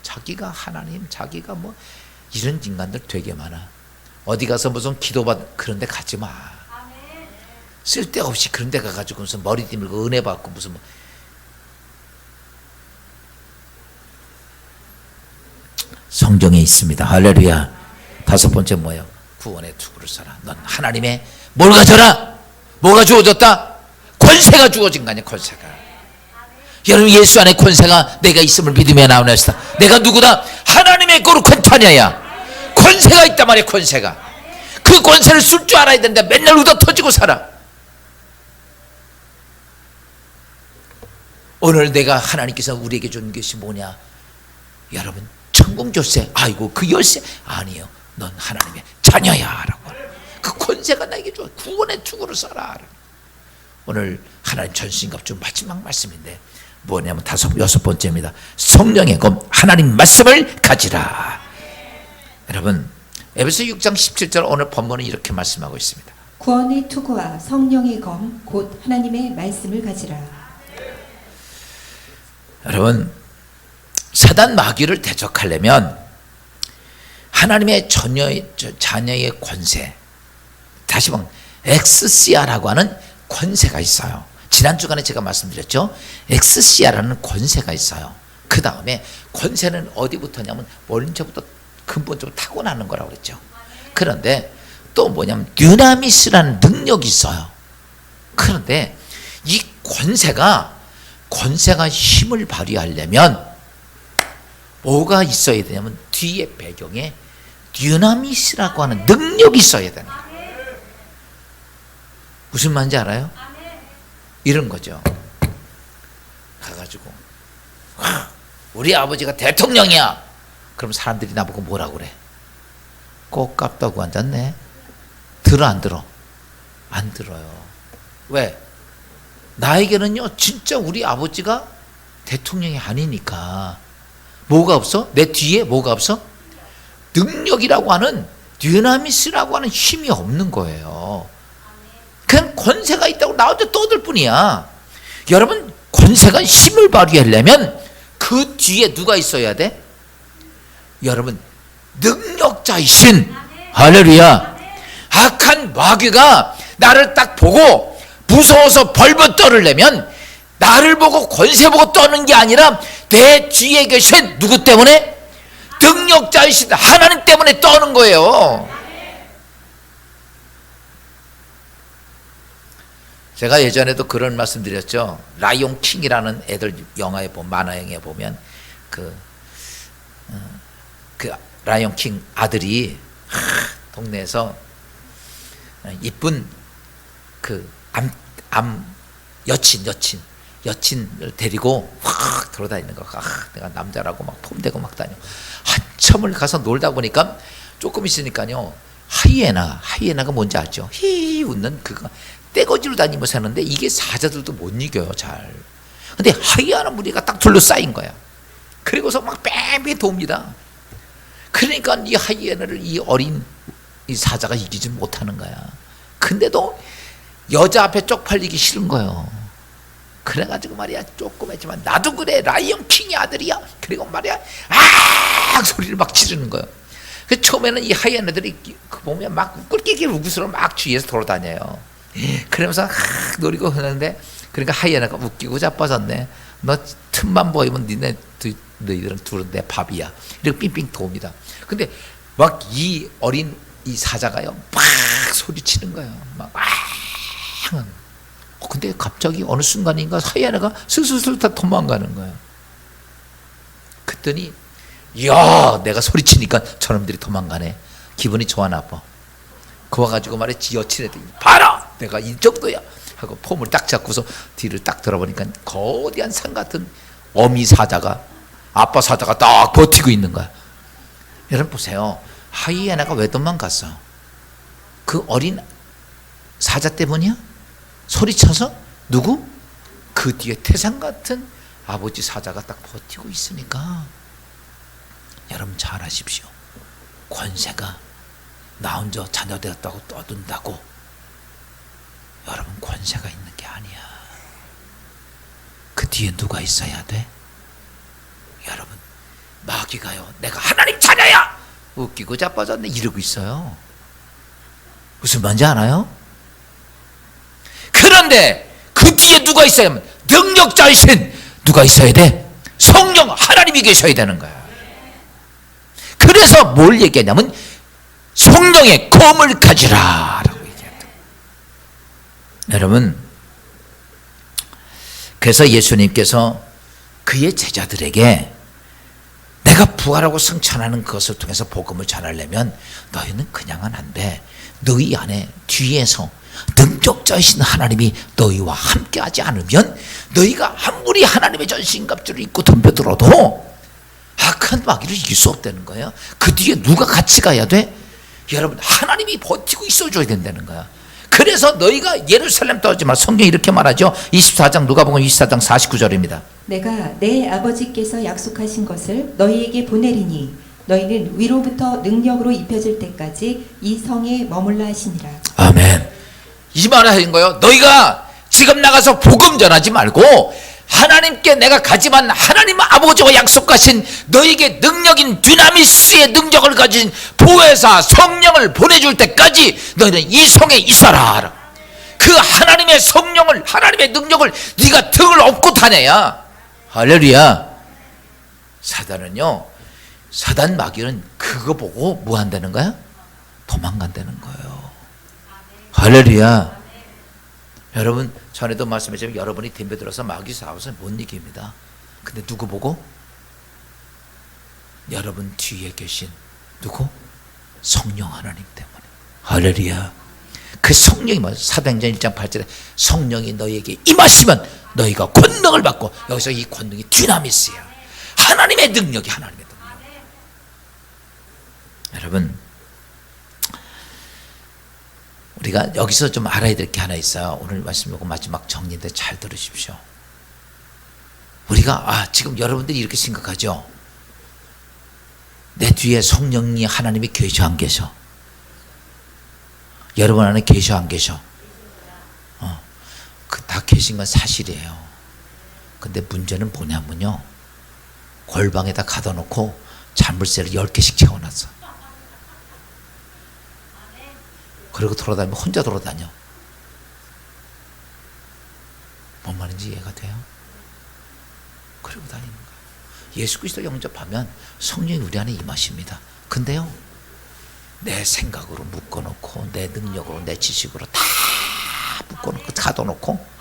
자기가 하나님, 자기가 뭐 이런 인간들 되게 많아. 어디 가서 무슨 기도받 그런 데 가지 마. 쓸데없이 그런 데 가가지고 무슨 머리 뒤밀고 은혜 받고 무슨 뭐. 성경에 있습니다. 할렐루야. 다섯 번째 뭐예요? 구원의 투구를 써라. 넌 하나님의 뭘 가져라? 뭐가 주어졌다? 권세가 주어진 거 아니야, 권세가. 여러분 예수 안에 권세가 내가 있음을 믿으며 나오나이다. 내가 누구다? 하나님의 거룩한 자녀야. 권세가 있단 말이야. 권세가. 그 권세를 쓸 줄 알아야 되는데 맨날 얻어 터지고 살아. 오늘 내가 하나님께서 우리에게 준 것이 뭐냐? 여러분 천국 열쇠. 아이고 그 열쇠 아니에요. 넌 하나님의 자녀야 라고. 그 권세가 나에게 줘. 구원의 투구를 써라. 오늘 하나님 전신갑주 마지막 말씀인데 뭐냐면 여섯 번째입니다. 성령의 검, 하나님 말씀을 가지라. 여러분, 에베소 6장 17절 오늘 본문은 이렇게 말씀하고 있습니다. 구원의 투구와 성령의 검 곧 하나님의 말씀을 가지라. 여러분, 사단 마귀를 대적하려면 하나님의 자녀의 권세, 다시 보면 엑스시아라고 하는 권세가 있어요. 지난 주간에 제가 말씀드렸죠. 엑스시아라는 권세가 있어요. 그 다음에 권세는 어디부터냐면 먼저부터 근본적으로 타고나는 거라고 그랬죠. 그런데 또 뭐냐면 dynamis라는 능력이 있어요. 그런데 이 권세가 힘을 발휘하려면 뭐가 있어야 되냐면 뒤에 배경에 dynamis라고 하는 능력이 있어야 되는 거예요. 무슨 말인지 알아요? 이런 거죠. 가가지고 우리 아버지가 대통령이야. 그럼 사람들이 나보고 뭐라고 그래? 꼭 깝다고 앉았네. 들어 안 들어? 안 들어요. 왜? 나에게는요 진짜 우리 아버지가 대통령이 아니니까 뭐가 없어? 내 뒤에 뭐가 없어? 능력이라고 하는 dynamis라고 하는 힘이 없는 거예요. 그냥 권세가 있다고 나 혼자 떠들 뿐이야. 여러분, 권세가 힘을 발휘하려면 그 뒤에 누가 있어야 돼? 여러분, 능력자이신, 할렐루야, 악한 마귀가 나를 딱 보고 무서워서 벌벌 떨으려면 나를 보고 권세 보고 떠는 게 아니라 내 뒤에 계신 누구 때문에? 능력자이신 하나님 때문에 떠는 거예요. 제가 예전에도 그런 말씀 드렸죠. 라이온 킹이라는 애들 영화에 보면, 만화영화에 보면 그 라이온 킹 아들이 동네에서 이쁜 그 여친을 데리고 확 돌아다니는 거. 내가 남자라고 막 폼대고 막 다녀. 한참을 가서 놀다 보니까 조금 있으니까요. 하이에나가 뭔지 알죠? 히 웃는 그거 떼거지로 다니면서 하는데 이게 사자들도 못 이겨요, 잘. 근데 하이에나 무리가 딱 둘러싸인 거야. 그리고서 막 뺑뺑 돕니다. 그러니까 이 하이에나를 이 어린 이 사자가 이기지 못하는 거야. 근데도 여자 앞에 쪽팔리기 싫은 거예요. 그래가지고 말이야, 조금 했지만 나도 그래, 라이언 킹의 아들이야. 그리고 말이야, 소리를 막 지르는 거예요. 그 처음에는 이 하이에나들이 보면 막 꿀끼기 우구스러 막 주위에서 돌아다녀요. 그러면서 노리고 하는데, 그러니까 하이에나가 웃기고 자빠졌네. 너 틈만 보이면 너희들은 둘은 내 밥이야. 이렇게 삥삥 돕니다. 근데 막 이 어린 이 사자가요, 막 소리치는 거예요. 막 근데 갑자기 어느 순간인가 하이에나가 슬슬슬 다 도망가는 거예요. 그랬더니 야, 내가 소리치니까 저놈들이 도망가네. 기분이 좋아 나빠. 그거 가지고 말해 지 여친애들이 봐라, 내가 이 정도야 하고 폼을 딱 잡고서 뒤를 딱 돌아보니까 거대한 산 같은 어미 사자가, 아빠 사자가 딱 버티고 있는 거야. 여러분 보세요. 하이에나가 왜 도망갔어? 그 어린 사자 때문이야? 소리쳐서? 누구? 그 뒤에 태산 같은 아버지 사자가 딱 버티고 있으니까. 여러분 잘 아십시오. 권세가 나 혼자 자녀 되었다고 떠든다고 여러분 권세가 있는 게 아니야. 그 뒤에 누가 있어야 돼? 여러분, 마귀가요, 내가 하나님 자녀야! 웃기고 자빠졌네 이러고 있어요. 무슨 말인지 아나요? 그런데 그 뒤에 누가 있어야 하면 능력자이신 누가 있어야 돼? 성령 하나님이 계셔야 되는 거야. 그래서 뭘 얘기하냐면 성령의 검을 가지라 라고 얘기합니다. 여러분, 그래서 예수님께서 그의 제자들에게 내가 부활하고 승천하는 것을 통해서 복음을 전하려면 너희는 그냥은 안 돼. 너희 안에 뒤에서 능력자이신 하나님이 너희와 함께하지 않으면 너희가 아무리 하나님의 전신갑주를 입고 덤벼들어도 악한 마귀를 이길 수 없다는 거예요. 그 뒤에 누가 같이 가야 돼? 여러분, 하나님이 버티고 있어줘야 된다는 거야. 그래서 너희가 예루살렘 떠오지 마라. 성경이 이렇게 말하죠. 24장 누가복음 24장 49절입니다. 내가 내 아버지께서 약속하신 것을 너희에게 보내리니 너희는 위로부터 능력으로 입혀질 때까지 이 성에 머물라 하시니라. 아멘. 이 말을 하신 거예요. 너희가 지금 나가서 복음 전하지 말고 하나님께 내가 가지만 하나님 아버지가 약속하신 너에게 능력인 dynamis의 능력을 가진 보혜사 성령을 보내줄 때까지 너희는 이 성에 있어라. 그 하나님의 성령을, 하나님의 능력을 네가 등을 업고 다녀야. 할렐루야. 사단은요, 사단 마귀는 그거 보고 뭐 한다는 거야? 도망간다는 거예요. 할렐루야. 여러분, 전에도 말씀했지만 여러분이 덤벼들어서 마귀 싸워서 못 이깁니다. 근데 누구 보고? 여러분 뒤에 계신 누구? 성령 하나님 때문에. 할렐루야. 그 성령이 뭐예요? 사도행전 1장 8절에 성령이 너희에게 임하시면 너희가 권능을 받고, 여기서 이 권능이 dynamis야. 하나님의 능력이 하나님의 능력. 여러분, 우리가 여기서 좀 알아야 될 게 하나 있어요. 오늘 말씀 요거 마지막 정리인데 잘 들으십시오. 우리가 지금 여러분들이 이렇게 생각하죠. 내 뒤에 성령이 하나님이 계셔 안 계셔? 여러분 안에 계셔 안 계셔? 다 계신 건 사실이에요. 근데 문제는 뭐냐면요, 골방에다 가둬놓고 잔물쇠를 10개씩 채워놨어. 그리고 돌아다니면 혼자 돌아다녀. 뭔 말인지 이해가 돼요? 그리고 다니는 거예요. 예수 그리스도 영접하면 성령이 우리 안에 임하십니다. 근데요, 내 생각으로 묶어놓고 내 능력으로 내 지식으로 다 묶어놓고 가둬놓고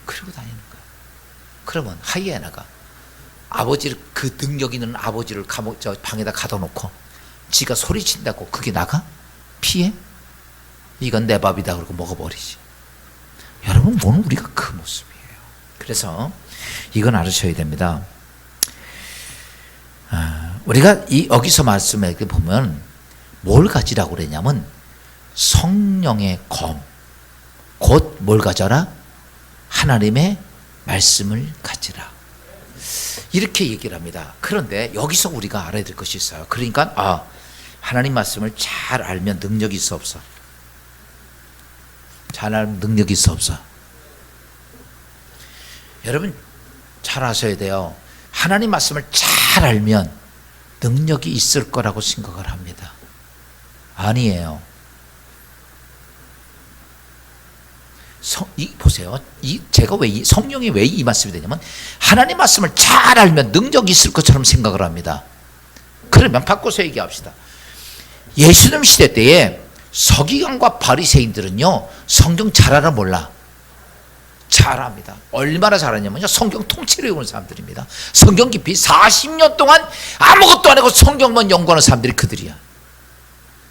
그리고 다니는 거예요. 그러면 하이에나가 아버지를, 그 능력 있는 아버지를 방에다 가둬놓고 지가 소리친다고 그게 나가? 피해? 이건 내 밥이다 그러고 먹어버리지. 여러분, 오늘 우리가 그 모습이에요. 그래서 이건 알으셔야 됩니다. 우리가 여기서 말씀에 보면 뭘 가지라고 그랬냐면 성령의 검, 곧 뭘 가져라? 하나님의 말씀을 가지라. 이렇게 얘기를 합니다. 그런데 여기서 우리가 알아야 될 것이 있어요. 그러니까 하나님 말씀을 잘 알면 능력이 있어 없어? 잘 알면 능력이 있어 없어? 여러분 잘 아셔야 돼요. 하나님 말씀을 잘 알면 능력이 있을 거라고 생각을 합니다. 아니에요. 보세요. 제가 성령이 왜 이 말씀이 되냐면 하나님 말씀을 잘 알면 능력이 있을 것처럼 생각을 합니다. 그러면 바꿔서 얘기합시다. 예수님 시대 때에 서기관과 바리새인들은요, 성경 잘 알아 몰라? 잘 압니다. 얼마나 잘하냐면요, 성경 통째로 외우는 사람들입니다. 성경 깊이 40년 동안 아무것도 안 하고 성경만 연구하는 사람들이 그들이야.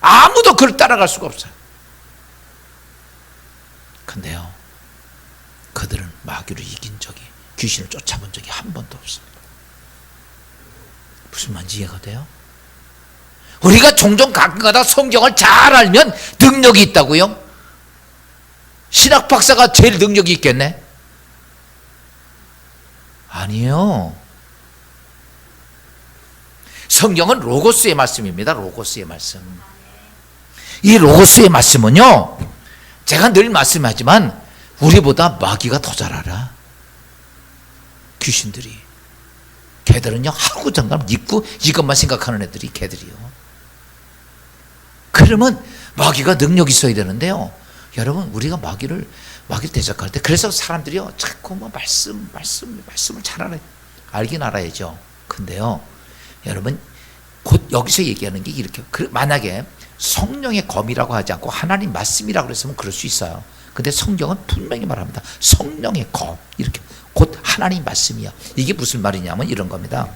아무도 그를 따라갈 수가 없어요. 근데요, 그들은 마귀를 이긴 적이, 귀신을 쫓아본 적이 한 번도 없습니다. 무슨 말인지 이해가 돼요? 우리가 종종 가끔가다 성경을 잘 알면 능력이 있다고요? 신학 박사가 제일 능력이 있겠네? 아니에요. 성경은 로고스의 말씀입니다. 로고스의 말씀. 이 로고스의 말씀은요, 제가 늘 말씀하지만 우리보다 마귀가 더 잘 알아. 귀신들이. 걔들은요, 하고 장갑 입고 이것만 생각하는 애들이 걔들이요. 그러면 마귀가 능력이 있어야 되는데요, 여러분, 우리가 마귀를 대적할 때, 그래서 사람들이요, 자꾸 말씀을 잘 알아요. 알긴 알아야죠. 근데요, 여러분, 곧 여기서 얘기하는 게 이렇게, 만약에 성령의 검이라고 하지 않고 하나님 말씀이라고 그랬으면 그럴 수 있어요. 근데 성경은 분명히 말합니다. 성령의 검, 이렇게 곧 하나님 말씀이야. 이게 무슨 말이냐면 이런 겁니다.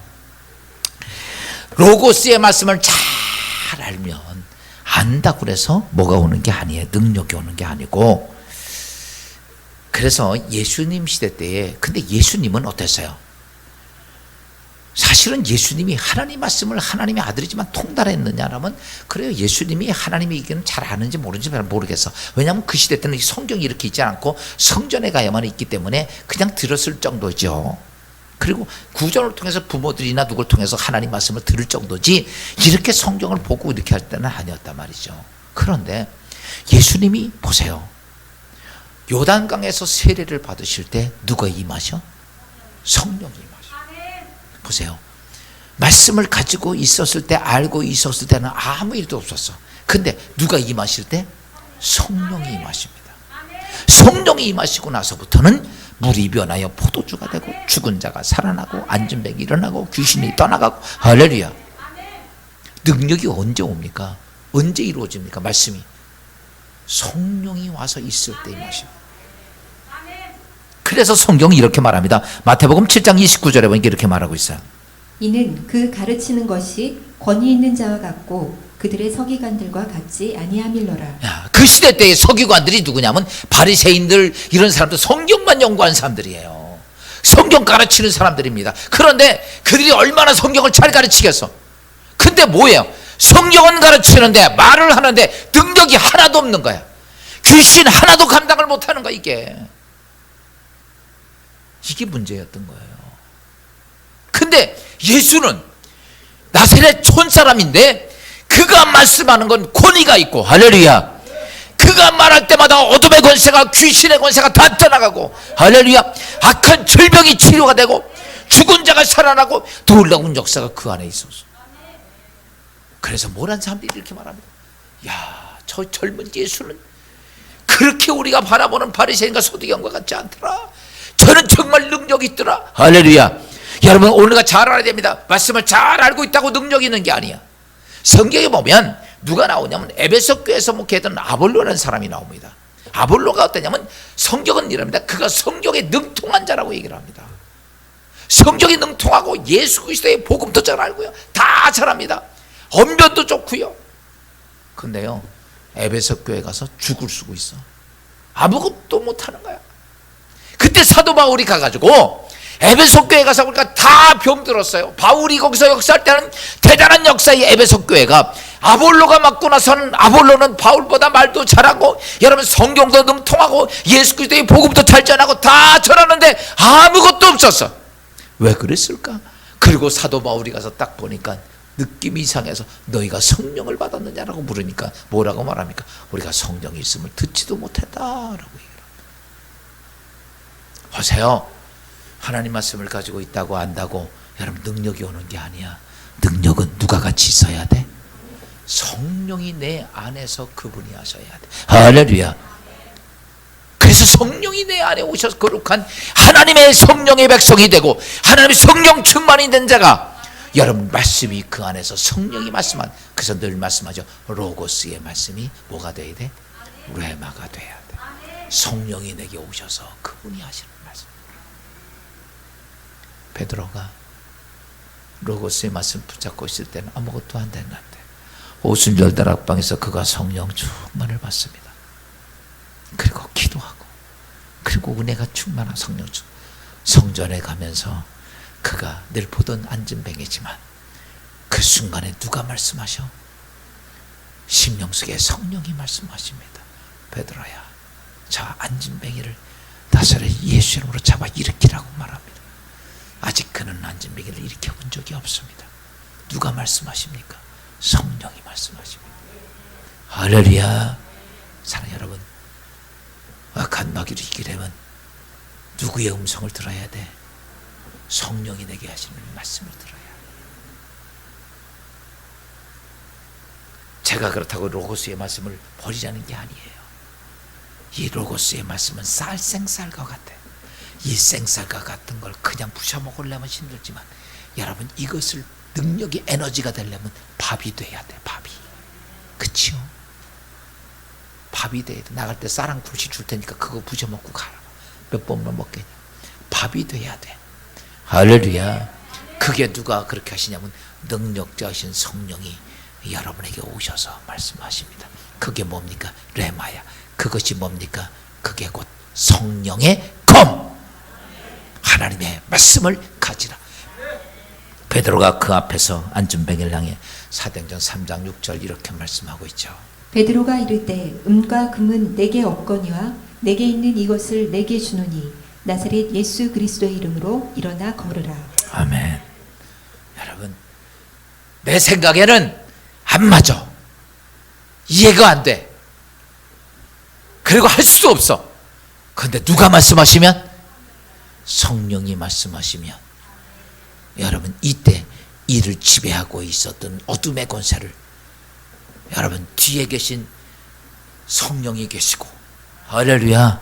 로고스의 말씀을 잘 알면, 안다고 그래서 뭐가 오는 게 아니에요. 능력이 오는 게 아니고. 그래서 예수님 시대 때에, 근데 예수님은 어땠어요? 사실은 예수님이 하나님 말씀을 하나님의 아들이지만 통달했느냐라면 그래요. 예수님이 하나님의 의견을 잘 아는지 모르는지 잘 모르겠어. 왜냐하면 그 시대 때는 성경이 이렇게 있지 않고 성전에 가야만 있기 때문에 그냥 들었을 정도죠. 그리고 구전을 통해서 부모들이나 누구를 통해서 하나님 말씀을 들을 정도지 이렇게 성경을 보고 이렇게 할 때는 아니었단 말이죠. 그런데 예수님이 보세요. 요단강에서 세례를 받으실 때 누가 임하셔? 성령이 임하셔. 보세요. 말씀을 가지고 있었을 때, 알고 있었을 때는 아무 일도 없었어. 근데 누가 임하실 때? 성령이 임하십니다. 성령이 임하시고 나서부터는 물이 변하여 포도주가 되고 죽은 자가 살아나고 앉은 뱅이 일어나고 귀신이 떠나가고 할렐루야. 능력이 언제 옵니까? 언제 이루어집니까? 말씀이 성령이 와서 있을 때 임하십니다. 그래서 성경이 이렇게 말합니다. 마태복음 7장 29절에 보니까 이렇게 말하고 있어요. 이는 그 가르치는 것이 권위 있는 자와 같고 그들의 서기관들과 같지 아니함일러라. 야, 그 시대 때의 서기관들이 누구냐면 바리새인들 이런 사람들 성경만 연구한 사람들이에요. 성경 가르치는 사람들입니다. 그런데 그들이 얼마나 성경을 잘 가르치겠어. 근데 뭐예요? 성경은 가르치는데 말을 하는데 능력이 하나도 없는 거야. 귀신 하나도 감당을 못하는 거야. 이게 문제였던 거예요. 근데 예수는 나사렛 촌사람인데 그가 말씀하는 건 권위가 있고 할렐루야. 그가 말할 때마다 어둠의 권세가 귀신의 권세가 다 떠나가고 할렐루야. 악한 질병이 치료가 되고 죽은 자가 살아나고 놀라운 역사가 그 안에 있었어. 그래서 모란 사람들이 이렇게 말합니다. 야, 저 젊은 예수는 그렇게 우리가 바라보는 바리새인과 서기관과 같지 않더라. 저는 정말 능력이 있더라. 할렐루야. 여러분 오늘가 잘 알아야 됩니다. 말씀을 잘 알고 있다고 능력이 있는 게 아니야. 성경에 보면 누가 나오냐면 에베소 교회에서 목회했던 아볼로라는 사람이 나옵니다. 아볼로가 어떠냐면 성경은 이랍니다. 그가 성경에 능통한 자라고 얘기를 합니다. 성경에 능통하고 예수 그리스도의 복음도 잘 알고요. 다 잘합니다. 언변도 좋고요. 근데요 에베소 교회 가서 죽을 쓰고 있어. 아무것도 못하는 거야. 그때 사도 바울이 가가지고 에베소 교회 가서 보니까 다 병들었어요. 바울이 거기서 역사할 때는 대단한 역사의 에베소 교회가 아볼로가 맡고 나서는 아볼로는 바울보다 말도 잘하고 여러분 성경도 능통하고 예수 그리스도의 복음도 잘 전하고 다 전하는데 아무것도 없었어. 왜 그랬을까? 그리고 사도 바울이 가서 딱 보니까 느낌이 이상해서 너희가 성령을 받았느냐라고 물으니까 뭐라고 말합니까? 우리가 성령이 있음을 듣지도 못했다라고 얘기를 합니다. 보세요. 하나님 말씀을 가지고 있다고 안다고 여러분 능력이 오는 게 아니야. 능력은 누가 같이 있어야 돼? 성령이 내 안에서 그분이 하셔야 돼. 할렐루야. 그래서 성령이 내 안에 오셔서 거룩한 하나님의 성령의 백성이 되고 하나님의 성령 충만이 된 자가 여러분 말씀이 그 안에서 성령이 말씀한 그래서 늘 말씀하죠. 로고스의 말씀이 뭐가 돼야 돼? 레마가 돼야 돼. 성령이 내게 오셔서 그분이 하시는 말씀. 베드로가 로고스의 말씀 붙잡고 있을 때는 아무것도 안 됐는데 오순절 다락방에서 그가 성령 충만을 받습니다. 그리고 기도하고 그리고 은혜가 충만한 성전에 가면서 그가 늘 보던 안진뱅이지만 그 순간에 누가 말씀하셔? 심령 속에 성령이 말씀하십니다. 베드로야, 저 안진뱅이를 나사렛 예수 이름으로 잡아 일으키라고 말합니다. 아직 그는 안진뱅이를 일으켜 본 적이 없습니다. 누가 말씀하십니까? 성령이 말씀하십니다. 할렐루야. 사랑하는 여러분, 악한 마귀를 이기려면 누구의 음성을 들어야 돼? 성령이 내게 하시는 말씀을 들어야 돼. 제가 그렇다고 로고스의 말씀을 버리자는 게 아니에요. 이 로고스의 말씀은 쌀생쌀과 같아. 이 생쌀과 같은 걸 그냥 부셔 먹으려면 힘들지만 여러분 이것을 능력이 에너지가 되려면 밥이 돼야 돼. 밥이. 그치요? 밥이 돼야 돼. 나갈 때 쌀 한 굴씩 줄 테니까 그거 부셔 먹고 가라. 몇 번만 먹겠냐. 밥이 돼야 돼. 할렐루야. 그게 누가 그렇게 하시냐면 능력자이신 성령이 여러분에게 오셔서 말씀하십니다. 그게 뭡니까? 레마야. 그것이 뭡니까? 그게 곧 성령의 검. 하나님의 말씀을 가지라. 베드로가 그 앞에서 안전뱅이를 향해 사도행전 3장 6절 이렇게 말씀하고 있죠. 베드로가 이르되 은과 금은 내게 없거니와 내게 있는 이것을 내게 주노니 나사렛 예수 그리스도의 이름으로 일어나 걸으라. 아멘. 여러분, 내 생각에는 안 맞아. 이해가 안 돼. 그리고 할 수도 없어. 그런데 누가 말씀하시면? 성령이 말씀하시면, 여러분, 이때 이를 지배하고 있었던 어둠의 권세를 여러분 뒤에 계신 성령이 계시고, 할렐루야.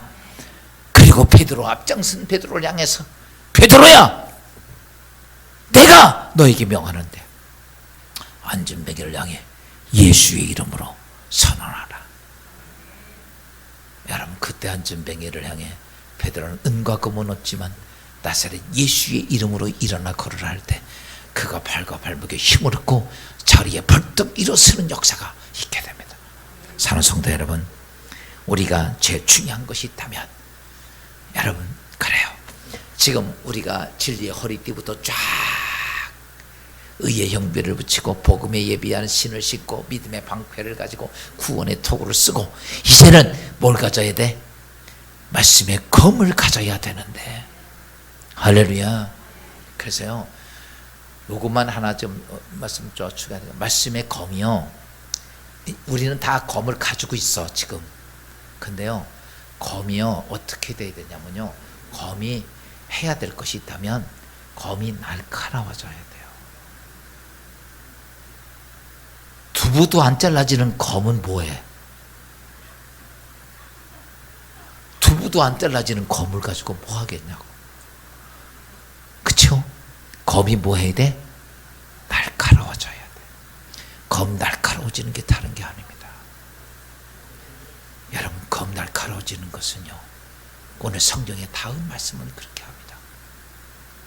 그리고 베드로, 앞장선 베드로를 향해서, 베드로야, 내가 너에게 명하는데 안전뱅이를 향해 예수의 이름으로 선언하라. 여러분, 그때 안전뱅이를 향해 베드로는 은과 금은 없지만 나사렛 예수의 이름으로 일어나 걸으라 할 때 그가 발과 발목에 힘을 얻고 자리에 벌떡 일어서는 역사가 있게 됩니다. 사랑하는 성도 여러분, 우리가 제일 중요한 것이 있다면, 여러분, 그래요. 지금 우리가 진리의 허리띠부터 쫙 의의 형비를 붙이고 복음에 예비한 신을 신고 믿음의 방패를 가지고 구원의 도구를 쓰고, 이제는 뭘 가져야 돼? 말씀의 검을 가져야 되는데, 할렐루야. 그래서요, 요것만 하나 좀 말씀 좀 추가해요. 말씀의 검이요, 우리는 다 검을 가지고 있어 지금. 근데요, 검이요 어떻게 돼야 되냐면요, 검이 해야 될 것이 있다면 검이 날카로워져야 돼요. 두부도 안 잘라지는 검은 뭐해? 두부도 안 잘라지는 검을 가지고 뭐 하겠냐고. 그쵸? 검이 뭐 해야 돼? 날카로워져야 돼. 검 날카로워지는 게 다른 게 아닙니다. 여러분, 검 날카로워지는 것은요, 오늘 성경에 닿은 말씀은 그렇게 합니다.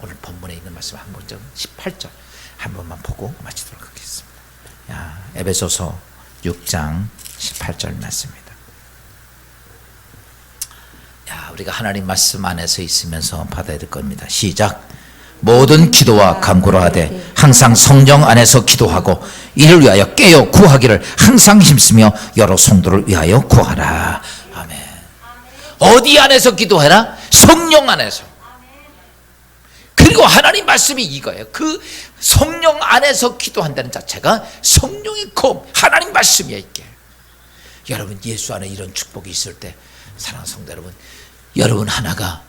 오늘 본문에 있는 말씀 한 번 좀 18절 한 번만 보고 마치도록 하겠습니다. 에베소서 6장 18절 말씀입니다. 우리가 하나님 말씀 안에서 있으면서 받아야 될 겁니다. 시작. 모든 기도와 간구로 하되 항상 성령 안에서 기도하고 이를 위하여 깨어 구하기를 항상 힘쓰며 여러 성도를 위하여 구하라. 아멘. 어디 안에서 기도해라? 성령 안에서. 그리고 하나님 말씀이 이거예요. 그 성령 안에서 기도한다는 자체가 성령의 검, 하나님 말씀이야 이게. 여러분, 예수 안에 이런 축복이 있을 때, 사랑하는 성도 여러분, 여러분 하나가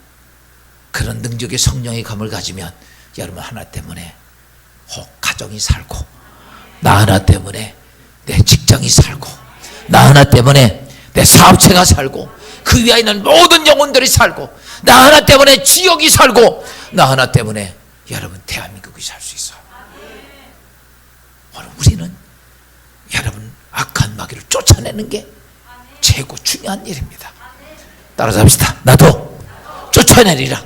그런 능력의 성령의 감을 가지면 여러분 하나 때문에 가정이 살고, 나 하나 때문에 내 직장이 살고, 나 하나 때문에 내 사업체가 살고, 그 위에 있는 모든 영혼들이 살고, 나 하나 때문에 지역이 살고, 나 하나 때문에 여러분 대한민국이 살 수 있어요. 오늘 우리는 여러분 악한 마귀를 쫓아내는 게 최고 중요한 일입니다. 따라잡시다. 나도 쫓아내리라.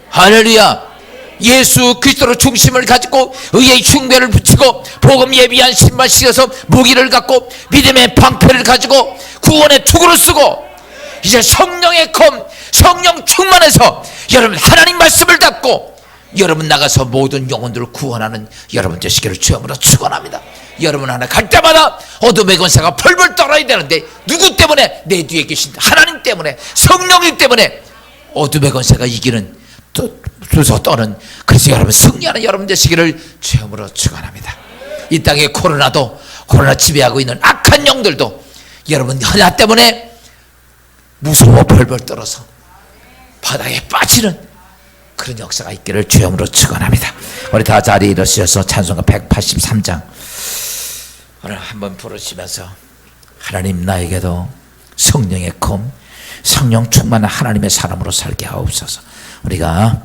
할렐루야. 예수 그리스도로 중심을 가지고 의의 흉배를 붙이고 복음 예비한 신발 신어서 무기를 갖고 믿음의 방패를 가지고 구원의 투구를 쓰고, 이제 성령의 검, 성령 충만해서 여러분 하나님 말씀을 닫고 여러분 나가서 모든 영혼들을 구원하는 여러분 되시기를 주님으로 축원합니다. 여러분 하나 갈 때마다 어둠의 권세가 펄펄 떨어야 되는데, 누구 때문에? 내 뒤에 계신 하나님 때문에, 성령님 때문에 어둠의 권세가 이기는 두서 떠는, 그래서 여러분 승리하는 여러분 되시기를 주님으로 축원합니다. 이 땅에 코로나도, 코로나 지배하고 있는 악한 영들도 여러분 하나 때문에 무서워 벌벌 떨어서 바닥에 빠지는 그런 역사가 있기를 주님으로 축원합니다. 우리 다 자리에 일어서셔서 찬송가 183장 오늘 한번 부르시면서, 하나님 나에게도 성령의 검, 성령 충만한 하나님의 사람으로 살게 하옵소서. 우리가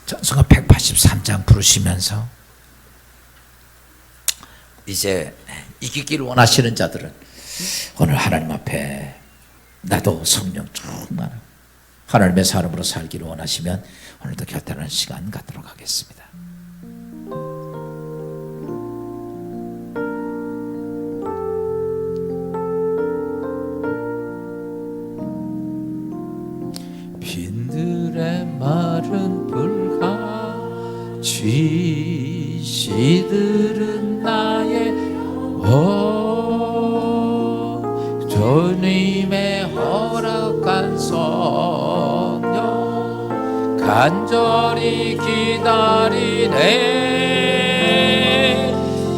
찬송가 183장 부르시면서 이제 이기기를 원하시는 자들은 오늘 하나님 앞에 나도 성령 충만한 하나님의 사람으로 살기를 원하시면 오늘도 결단하는 시간 갖도록 하겠습니다. 빈들의 마른 불같이 이들은 나의 주님의 허락한 성령 간절히 기다리네.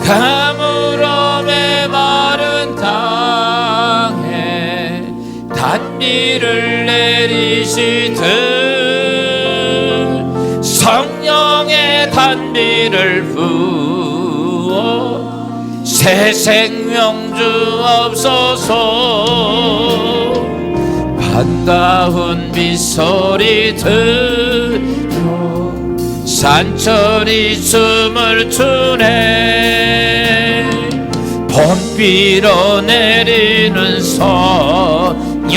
가물어 메마른 땅에 단비를 내리시듯 성령의 단비를 부어 새 생명 주옵소서. 반가운 빗소리 들려 산천이 춤을 추네. 봄비로 내리는 성령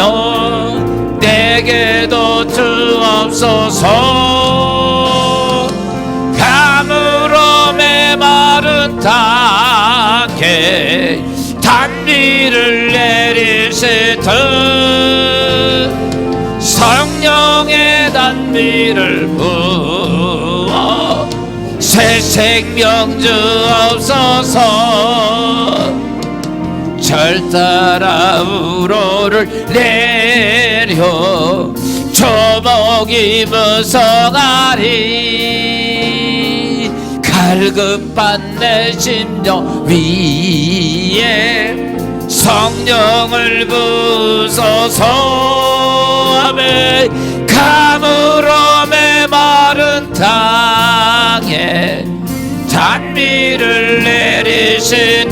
내게도 주옵소서. 가물어 메마른 땅에 단비를 내리시듯 성령의 단비를 부어 새 생명 주옵소서. 절 따라 우로를 내려 조목이 무성하리. 갈급한 내 심령 위에 성령을 부소서. 아멘. 가물어 메마른 땅에 단비를 내리시듯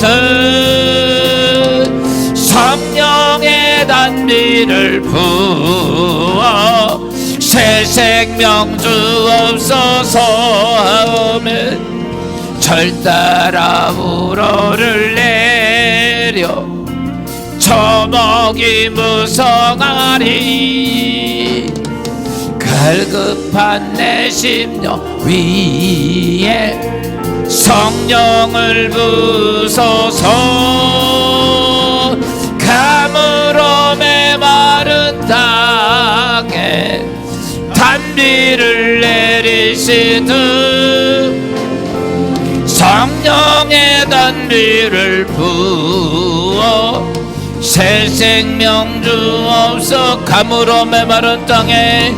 성령의 단비를 부어 새 생명 주옵소서. 아멘. 절 따라 우러를 내려 저목이 무성하리. 갈급한 내 심령 위에 성령을 부소서. 가물어 메마른 땅에 단비를 내리시듯 성령의 단비를 부어 새 생명 주옵소서. 가물어 메마른 땅에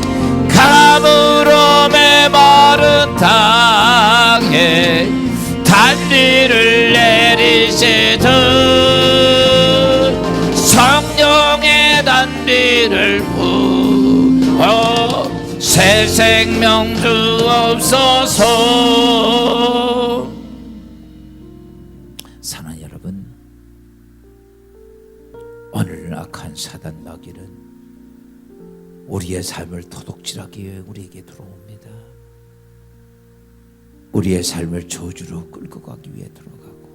가물어 메마른 땅에 단비를 내리시듯 성령의 단비를 부어 새 생명 주옵소서. 사랑하는 여러분, 오늘 악한 사단 마귀는 우리의 삶을 도둑질하기 위해 우리에게 들어옵니다. 우리의 삶을 저주로 끌고 가기 위해 들어가고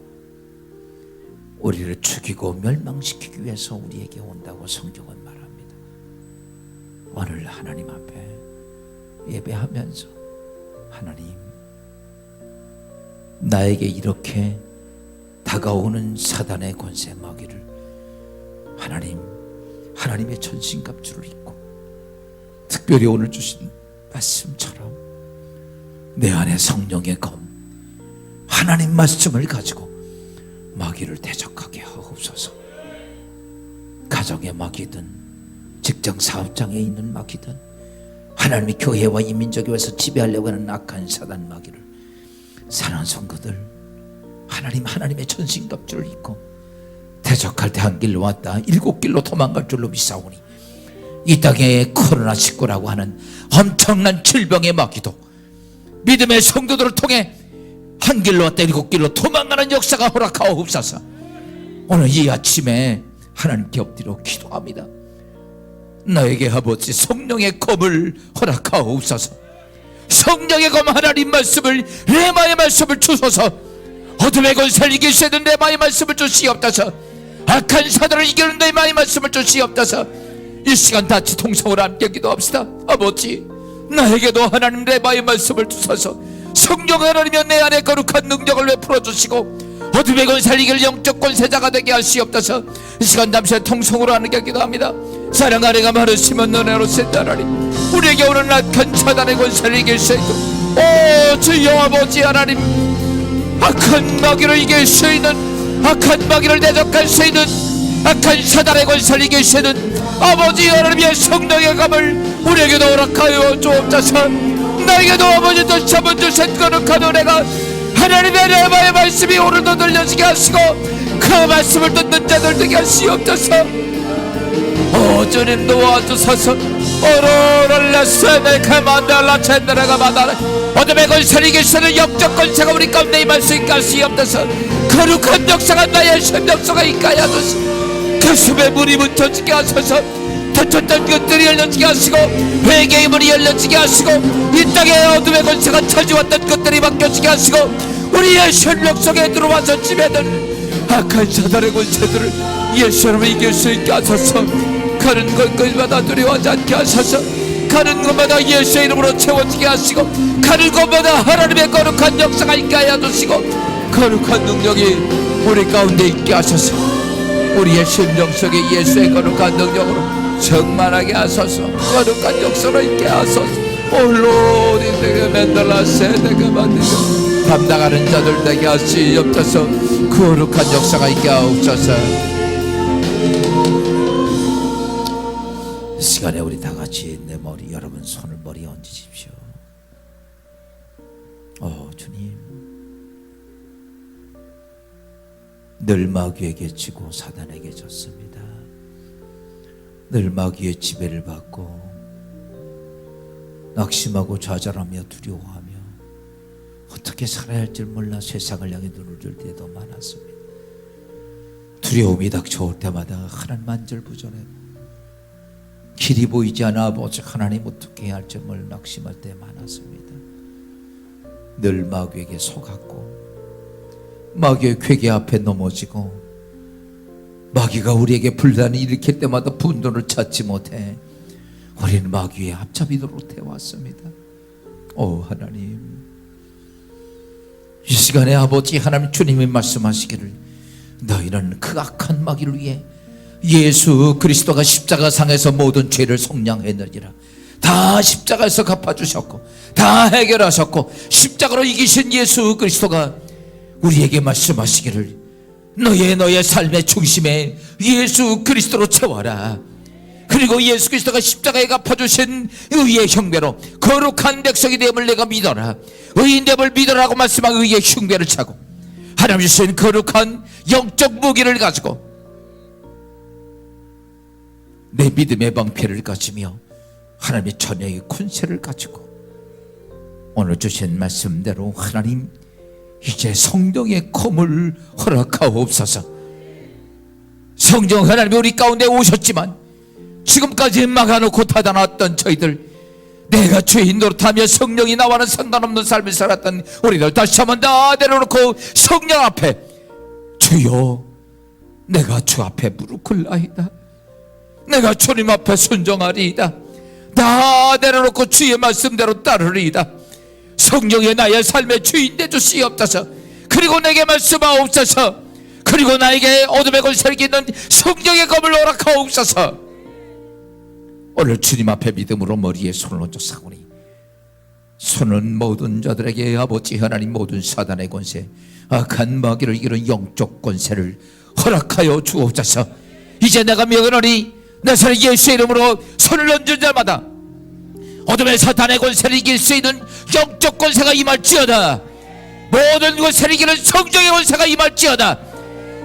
우리를 죽이고 멸망시키기 위해서 우리에게 온다고 성경은 말합니다. 오늘 하나님 앞에 예배하면서 하나님, 나에게 이렇게 다가오는 사단의 권세 마귀를 하나님의 전신갑주를 입고 특별히 오늘 주신 말씀처럼 내 안에 성령의 검 하나님 말씀을 가지고 마귀를 대적하게 하옵소서. 가정의 마귀든 직장 사업장에 있는 마귀든 하나님의 교회와 이 민족에 와서 지배하려고 하는 악한 사단 마귀를 사랑하는 성도들 하나님의 전신갑주를 입고 대적할 때 한 길로 왔다 7길로 도망갈 줄로 믿사오니 이 땅에 코로나19라고 하는 엄청난 질병의 마귀도 믿음의 성도들을 통해 한 길로 왔다 7길로 도망가는 역사가 허락하옵소서. 오늘 이 아침에 하나님께 엎드려 기도합니다. 나에게 아버지 성령의 검을 허락하옵소서. 성령의 검 하나님 말씀을 레마의 말씀을 주소서. 어둠의 권세를 이길 수 있는 레마의 말씀을 주시옵소서. 악한 사단을 이기는 레마의 말씀을 주시옵소서. 이 시간 같이 통성으로 함께 기도합시다. 아버지 나에게도 하나님 레마의 말씀을 주소서. 성령 하나님이여 내 안에 거룩한 능력을 베풀어 주시고 어둠의 권세를 이길 영적 권세자가 되게 하시옵소서. 이 시간 잠시 통성으로 함께 기도합니다. 사랑 아래가 많으시면 은혜로 센다 하나님, 우리에게 오는 악한 사단의 권세를 이길 수 있도록 오 주여 아버지 하나님 악한 마귀를 이길 수 있는, 악한 마귀를 대적할 수 있는, 악한 사단의 권세를 이길 수 있는 아버지 하나님의 성령의 감을 우리에게도 허락하여 주옵소서. 나에게도 아버지 또 잡은 주신 거룩한 은혜가 하나님의 레마의 말씀이 오늘도 들려지게 하시고 그 말씀을 듣는 자들 되게 하시옵소서. 주님 도와주소서. 오로랄라세네 카만달라 첸드라가 마다라 어둠의 권세를 이길 수 있는 영적 권세가 우리 가운데 임할 수 있게 하시옵소서. 거룩한 역사가 나의 심령속에 있게 하소서. 가슴에 물이 묻혀지게 하소서. 닫혔던 것들이 열려지게 하시고 회개의 문이 열려지게 하시고 이 땅에 어둠의 권세가 차지왔던 것들이 바뀌어지게 하시고 우리의 심령 속에 들어와서 지배하는 악한 사단의 권세들을 예수님을 이길 수 있게 하소서. 가는 것마다 두려워하지 않게 하소서. 가는 곳마다 예수의 이름으로 채워지게 하시고 가는 곳마다 하나님의 거룩한 역사가 있게 하여 주시고 거룩한 능력이 우리 가운데 있게 하소서. 우리의 심령 속에 예수의 거룩한 능력으로 충만하게 하소서. 거룩한 역사로 있게 하소서. 올로리 되게 맨달라 세대가 만들고 담당하는 자들 되게 하시옵소서. 거룩한 역사가 있게 하옵소서. 이 시간에 우리 다 같이 내 머리, 여러분 손을 머리에 얹으십시오. 주님, 늘 마귀에게 지고 사단에게 졌습니다. 늘 마귀의 지배를 받고 낙심하고 좌절하며 두려워하며 어떻게 살아야 할지 몰라 세상을 향해 눈을 들 때도 많았습니다. 두려움이 닥쳐올 때마다 하나님 만절부전해 길이 보이지 않아 아버지 하나님 어떻게 해야 할지 몰라 낙심할 때 많았습니다. 늘 마귀에게 속았고 마귀의 괴계 앞에 넘어지고 마귀가 우리에게 분란을 일으킬 때마다 분노를 찾지 못해 우리는 마귀의 앞잡이 노릇해 왔습니다. 하나님, 이 시간에 아버지 하나님 주님이 말씀하시기를 너희는 그 악한 마귀를 위해 예수 그리스도가 십자가상에서 모든 죄를 속량했느니라. 다 십자가에서 갚아주셨고 다 해결하셨고 십자가로 이기신 예수 그리스도가 우리에게 말씀하시기를 너의 삶의 중심에 예수 그리스도로 채워라. 그리고 예수 그리스도가 십자가에 갚아주신 의의 형배로 거룩한 백성이 됨을 내가 믿어라. 의인됨을 믿어라고 말씀한 의의 흉배를 차고 하나님 주신 거룩한 영적 무기를 가지고 내 믿음의 방패를 가지며 하나님의 전능의 권세를 가지고 오늘 주신 말씀대로 하나님 이제 성령의 검을 허락하옵소서. 성령 하나님이 우리 가운데 오셨지만 지금까지 막아놓고 닫아놨던 저희들, 내가 주인 노릇하며 성령이 나와는 상관없는 삶을 살았던 우리들 다시 한번 다 내려놓고 성령 앞에 주여 내가 주 앞에 무릎 꿇나이다. 내가 주님 앞에 순종하리이다. 다 내려놓고 주의 말씀대로 따르리이다. 성령의 나의 삶의 주인 되주시옵소서. 그리고 내게 말씀하옵소서. 그리고 나에게 어둠의 권세를 이기는 성령의 검을 허락하옵소서. 오늘 주님 앞에 믿음으로 머리에 손을 얹어 사오니 손은 모든 자들에게 아버지 하나님 모든 사단의 권세 악한 마귀를 이기는 영적 권세를 허락하여 주옵소서. 이제 내가 명하노니 나사렛 예수의 이름으로 손을 얹은 자마다 어둠의 사탄의 권세를 이길 수 있는 영적 권세가 임할지어다. 모든 권세를 이기는 성령의 권세가 임할지어다.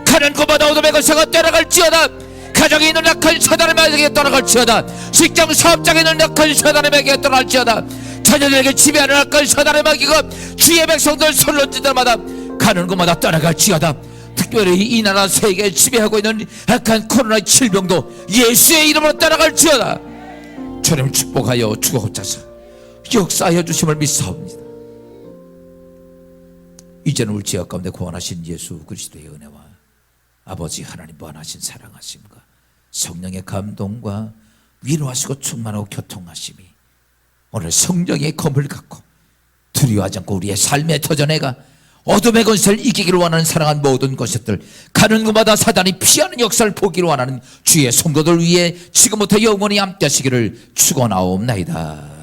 가는 곳마다 어둠의 권세가 떠나갈지어다. 가정에 있는 악한 사단의 마귀에게 떠나갈지어다. 직장 사업장에 있는 악한 사단의 마귀에게 떠나갈지어다. 자녀들에게 지배하는 악한 사단의 마귀가 주의 백성들 손을 얹은 자마다 가는 곳마다 떠나갈지어다. 특별히 이 나라 세계에 지배하고 있는 악한 코로나 질병도 예수의 이름으로 떠나갈지어다. 주님 축복하여 주옵소서. 역사하여 주심을 믿사옵니다. 이제는 우리 지역 가운데 구원하신 예수 그리스도의 은혜와 아버지 하나님 무한하신 사랑하심과 성령의 감동과 위로하시고 충만하고 교통하심이 오늘 성령의 검을 갖고 두려워하지 않고 우리의 삶의 터전에가 어둠의 권세를 이기기를 원하는 사랑한 모든 것들 가는 곳마다 사단이 피하는 역사를 보기를 원하는 주의 성도들 위해 지금부터 영원히 함께 하시기를 축원하옵나이다.